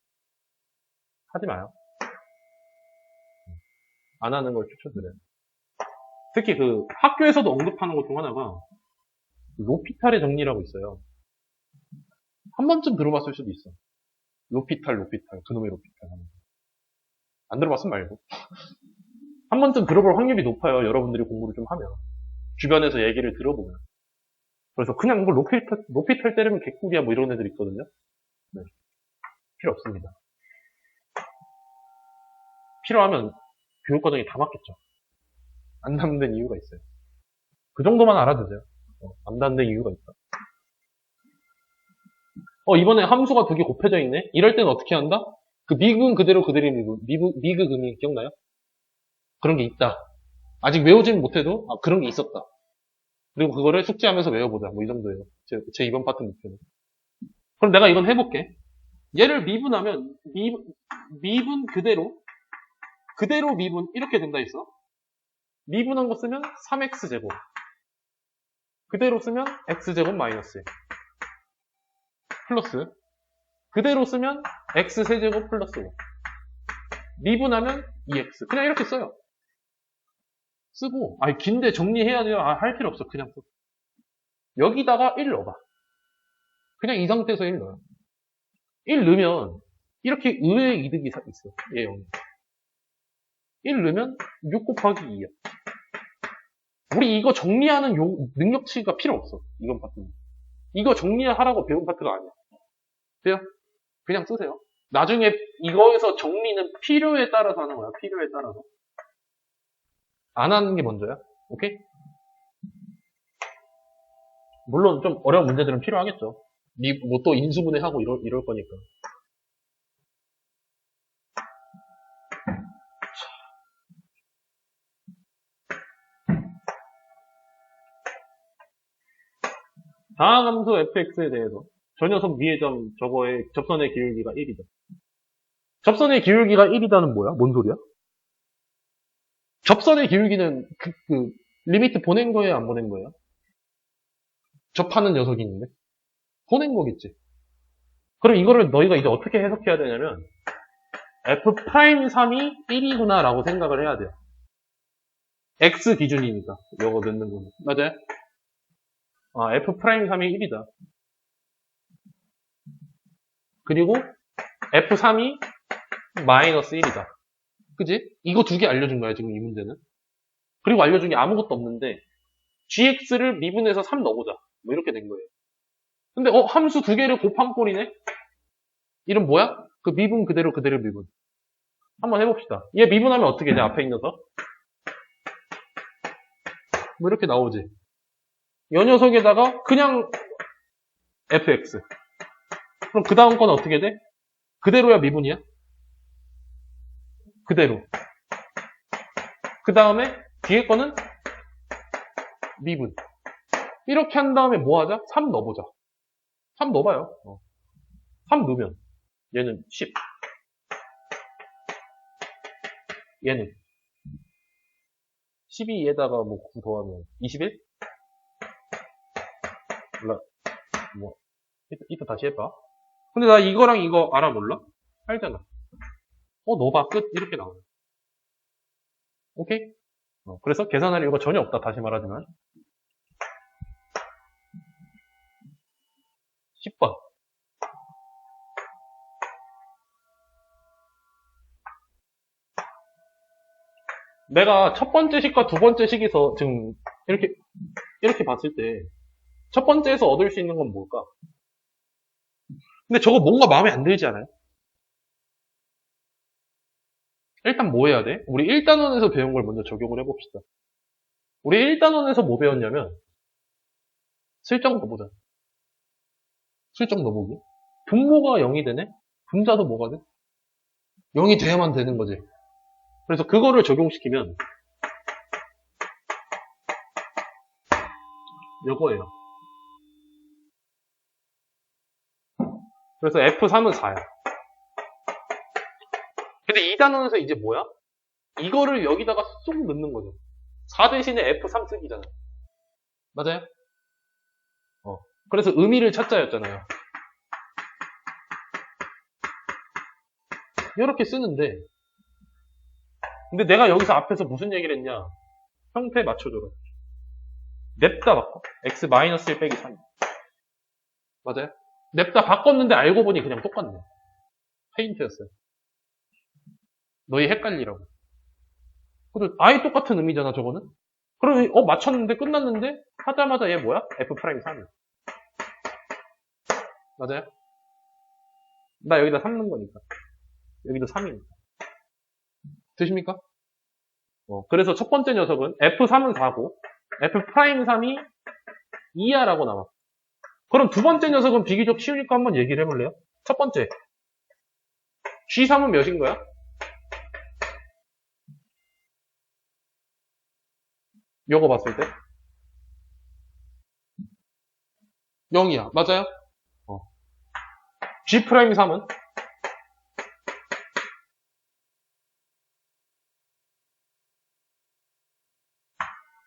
하지 마요. 안 하는 걸 추천드려요. 특히 그 학교에서도 언급하는 것 중 하나가 로피탈의 정리라고 있어요. 한 번쯤 들어봤을 수도 있어. 로피탈, 그놈의 로피탈. 안 들어봤으면 말고. 한 번쯤 들어볼 확률이 높아요. 여러분들이 공부를 좀 하면. 주변에서 얘기를 들어보면. 그래서 그냥 뭐 로피탈 때리면 개꿀이야 뭐 이런 애들 있거든요. 네. 필요 없습니다. 필요하면 교육과정이 다 맞겠죠. 안 담는 이유가 있어요. 그 정도만 알아두세요. 안 담는 이유가 있다. 이번에 함수가 두 개 곱해져 있네? 이럴 때는 어떻게 한다? 그 미분 그대로 그대로 미그금이 기억나요? 그런 게 있다. 아직 외우지는 못해도, 그런 게 있었다. 그리고 그거를 숙제하면서 외워보자. 뭐 이 정도예요. 제 이번 파트 목표는. 그럼 내가 이건 해볼게. 얘를 미분하면, 미분 그대로 미분, 이렇게 된다 했어. 미분한 거 쓰면 3x제곱. 그대로 쓰면 x제곱 마이너스 1. 플러스. 그대로 쓰면 x세제곱 플러스 5. 미분하면 2x. 그냥 이렇게 써요. 쓰고, 긴데 정리해야 돼요. 할 필요 없어. 그냥 써. 여기다가 1 넣어봐. 그냥 이 상태에서 1 넣어요. 1 넣으면, 이렇게 의외의 이득이 있어. 얘 0. 1 넣으면 6 곱하기 2야. 우리 이거 정리하는 능력치가 필요 없어. 이건 파트는. 이거 정리하라고 배운 파트가 아니야. 돼요? 그냥 쓰세요. 나중에 이거에서 정리는 필요에 따라서 하는 거야. 필요에 따라서. 안 하는 게 먼저야. 오케이? 물론 좀 어려운 문제들은 필요하겠죠. 뭐 또 인수분해하고 이럴 거니까. 다항함수 fx에 대해서 저 녀석 위의 점 저거의 접선의 기울기가 1이다. 접선의 기울기가 1이다는 뭐야? 뭔 소리야? 접선의 기울기는 그 리미트 보낸 거예요? 안 보낸 거예요? 접하는 녀석이 있는데? 보낸 거겠지. 그럼 이거를 너희가 이제 어떻게 해석해야 되냐면 F'3이 1이구나 라고 생각을 해야 돼요. X 기준이니까 이거 넣는 거는. 맞아요? F'3이 1이다. 그리고 F3이 마이너스 1이다. 그지? 이거 두 개 알려준 거야 지금 이 문제는. 그리고 알려준 게 아무것도 없는데 gx를 미분해서 3 넣어보자. 뭐 이렇게 된 거예요. 근데 함수 두 개를 곱한 꼴이네? 이름 뭐야? 그 미분 그대로 미분. 한번 해봅시다. 얘 미분하면 어떻게 돼? 앞에 있는 녀석? 뭐 이렇게 나오지. 이 녀석에다가 그냥 fx. 그럼 그 다음 건 어떻게 돼? 그대로야 미분이야? 그대로. 그 다음에 뒤에 거는 미분. 이렇게 한 다음에 뭐 하자? 3 넣어보자. 3 넣어봐요. 3 넣으면 얘는 10. 얘는 12에다가 뭐 9 더하면 21? 몰라. 뭐 이따 다시 해봐. 근데 나 이거랑 이거 알아 몰라? 알잖아. 넣어봐. 끝. 이렇게 나와요. 오케이? 그래서 계산할 이유가 전혀 없다. 다시 말하지만. 10번. 내가 첫 번째 식과 두 번째 식에서 지금 이렇게 봤을 때 첫 번째에서 얻을 수 있는 건 뭘까? 근데 저거 뭔가 마음에 안 들지 않아요? 일단 뭐 해야 돼? 우리 1단원에서 배운 걸 먼저 적용을 해봅시다. 우리 1단원에서 뭐 배웠냐면 슬쩍 넣어보자. 슬쩍 넣어보기. 분모가 0이 되네? 분자도 뭐가 돼? 0이 돼야만 되는 거지. 그래서 그거를 적용시키면 요거예요. 그래서 F3은 4야. 근데 2단원에서 이제 뭐야? 이거를 여기다가 쏙 넣는 거죠. 4 대신에 F3 쓰기잖아. 맞아요? 그래서 의미를 찾자였잖아요. 이렇게 쓰는데 근데 내가 여기서 앞에서 무슨 얘기를 했냐? 형태 맞춰줘라. 냅다 바꿔. x-1 빼기 3. 맞아요? 냅다 바꿨는데 알고 보니 그냥 똑같네. 페인트였어요. 너희 헷갈리라고. 근데 아예 똑같은 의미잖아, 저거는. 그럼, 맞췄는데, 끝났는데, 하자마자 얘 뭐야? F'3이야. 맞아요? 나 여기다 3 넣은 거니까. 여기도 3이니까. 되십니까? 그래서 첫 번째 녀석은 F3은 4고, F'3이 2야라고 나와. 그럼 두 번째 녀석은 비교적 쉬우니까 한번 얘기를 해볼래요? 첫 번째. G3은 몇인 거야? 요거 봤을 때? 0이야. 맞아요? G'3은?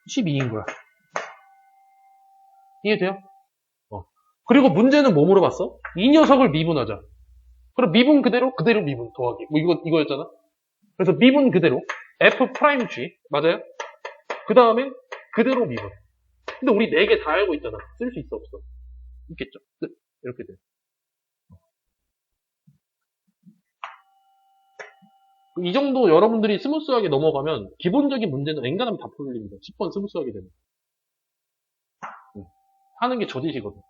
12인 거야. 이해돼요? 그리고 문제는 뭐 물어봤어? 이 녀석을 미분하자. 그럼 미분 그대로 미분 더하기. 뭐 이거였잖아? 그래서 미분 그대로 F'G. 맞아요? 그 다음에 그대로 미분. 근데 우리 4개 다 알고 있잖아. 쓸 수 있어, 없어? 있겠죠. 끝. 이렇게 돼. 이 정도 여러분들이 스무스하게 넘어가면 기본적인 문제는 앵간하면 다 풀립니다. 10번 스무스하게 되면. 하는 게 저짓이거든.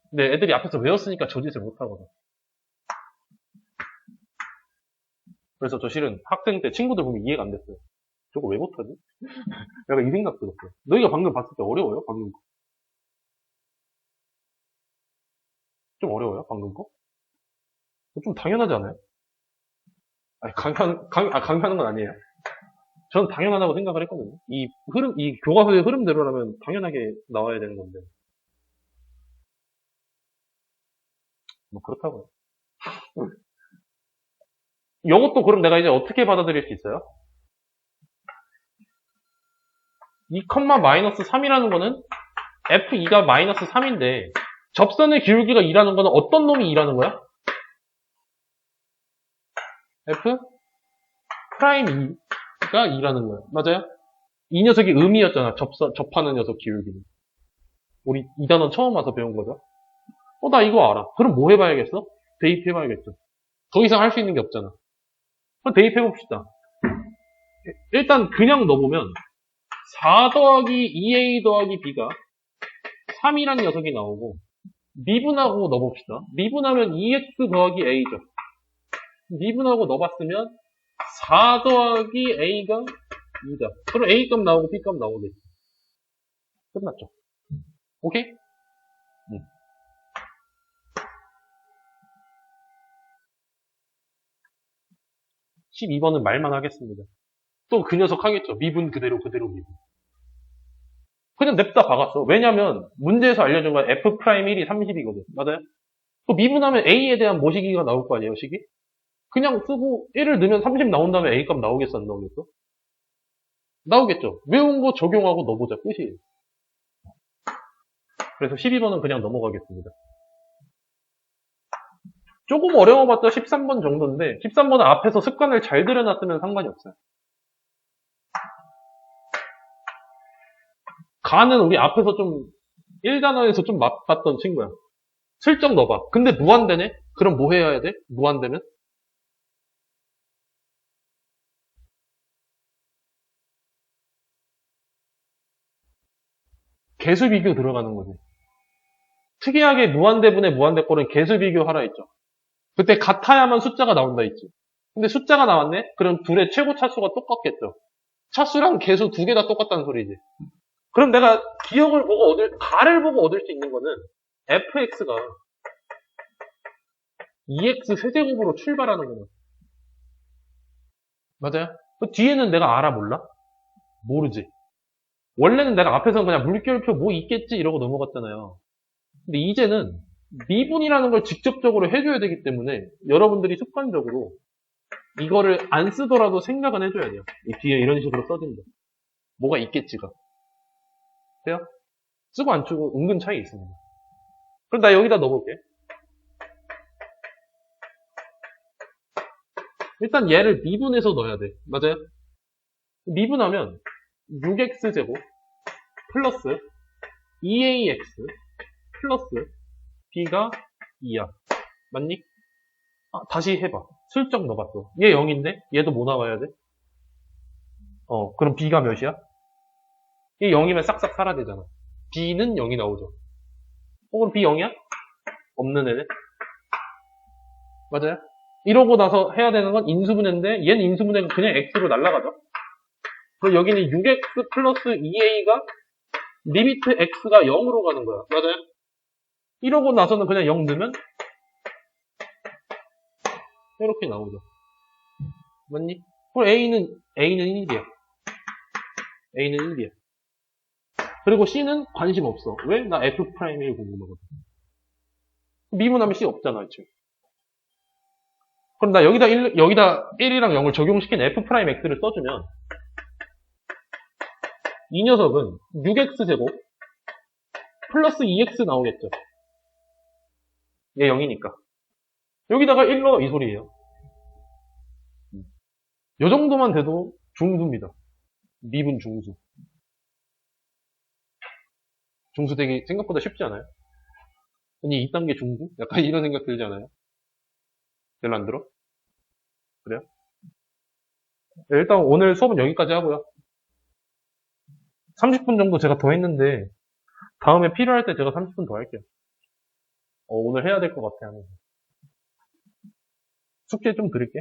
근데 애들이 앞에서 외웠으니까 저짓을 못하거든. 그래서 저 실은 학생 때 친구들 보면 이해가 안 됐어요. 저거 왜 못하지? 약간 이 생각 들었어요. 너희가 방금 봤을 때 어려워요? 방금 거? 좀 어려워요? 방금 거? 좀 당연하지 않아요? 아니, 강요하는 건 아니에요. 저는 당연하다고 생각을 했거든요. 이 교과서의 흐름대로라면 당연하게 나와야 되는 건데. 뭐, 그렇다고요. 이것도 그럼 내가 이제 어떻게 받아들일 수 있어요? 2, 마이너스 3이라는 거는 F2가 마이너스 3인데, 접선의 기울기가 2라는 거는 어떤 놈이 2라는 거야? F 프라임 2가 2라는 거야. 맞아요? 이 녀석이 음이었잖아. 접하는 녀석 기울기는. 우리 이 단어 처음 와서 배운 거죠. 나 이거 알아. 그럼 뭐 해봐야겠어? 대입해봐야겠죠. 더 이상 할 수 있는 게 없잖아. 그럼 대입해봅시다. 일단 그냥 넣어보면 4 더하기 2a 더하기 b가 3이라는 녀석이 나오고, 미분하고 넣어봅시다. 미분하면 2x 더하기 a죠. 미분하고 넣어봤으면 4 더하기 a가 2다. 그럼 a 값 나오고 b 값 나오겠지. 끝났죠. 오케이? 12번은 말만 하겠습니다. 또 그 녀석 하겠죠. 미분 그대로 미분. 그냥 냅다 박았어. 왜냐면 문제에서 알려준 건 F'1이 30이거든. 맞아요? 또 미분하면 A에 대한 모시기가 나올 거 아니에요, 식이? 그냥 쓰고 1을 넣으면 30 나온 다음에 A 값 나오겠어, 안 나오겠어? 나오겠죠. 외운 거 적용하고 넣어보자. 끝이에요. 그래서 12번은 그냥 넘어가겠습니다. 조금 어려워봤자 13번 정도인데 13번은 앞에서 습관을 잘 들여놨으면 상관이 없어요. 가는 우리 앞에서 좀 1단원에서 좀 맛봤던 친구야. 슬쩍 넣어봐. 근데 무한대네? 그럼 뭐 해야 돼? 무한대면? 개수 비교 들어가는 거지. 특이하게 무한대분의 무한대꼴은 개수 비교하라 했죠. 그때 같아야만 숫자가 나온다 했지. 근데 숫자가 나왔네? 그럼 둘의 최고 차수가 똑같겠죠. 차수랑 개수 두 개 다 똑같다는 소리지. 그럼 내가 기억을 보고 가를 보고 얻을 수 있는 거는 fx가 2x 세제곱으로 출발하는 거야. 맞아요? 그 뒤에는 내가 알아 몰라? 모르지. 원래는 내가 앞에서는 그냥 물결표 뭐 있겠지 이러고 넘어갔잖아요. 근데 이제는 미분이라는 걸 직접적으로 해줘야 되기 때문에 여러분들이 습관적으로 이거를 안 쓰더라도 생각은 해줘야 돼요. 이 뒤에 이런 식으로 써진다. 뭐가 있겠지가. 돼요? 쓰고 안 쓰고 은근 차이 있습니다. 그럼 나 여기다 넣어볼게. 일단 얘를 미분해서 넣어야 돼. 맞아요? 미분하면 6x제곱 플러스 2ax 플러스 b가 2야. 맞니? 다시 해봐. 슬쩍 넣어봤어. 얘 0인데? 얘도 뭐 나와야 돼? 그럼 B가 몇이야? 얘 0이면 싹싹 사라지잖아. B는 0이 나오죠. 그럼 B 0이야? 없는 애네. 맞아요? 이러고 나서 해야 되는 건 인수분해인데 얘는 인수분해가 그냥 X로 날아가죠. 그럼 여기는 6X 플러스 2A가 리미트 X가 0으로 가는 거야. 맞아요? 이러고 나서는 그냥 0 넣으면 이렇게 나오죠. 맞니? 그럼 A는 1이야. A는 1이야. 그리고 C는 관심 없어. 왜? 나 F'Il 궁금하거든. 미분하면 C 없잖아, 지금. 그럼 나 여기다 1이랑 0을 적용시킨 F'X를 써주면 이 녀석은 6X제곱 플러스 2X 나오겠죠. 얘 0이니까. 여기다가 1 넣어, 이 소리예요. 요 정도만 돼도 중수입니다. 미분 중수. 중수 되기 생각보다 쉽지 않아요? 아니, 2단계 중수? 약간 이런 생각 들지 않아요? 별로 안 들어? 그래요? 네, 일단 오늘 수업은 여기까지 하고요. 30분 정도 제가 더 했는데 다음에 필요할 때 제가 30분 더 할게요. 오늘 해야 될 것 같아요. 숙제 좀 드릴게.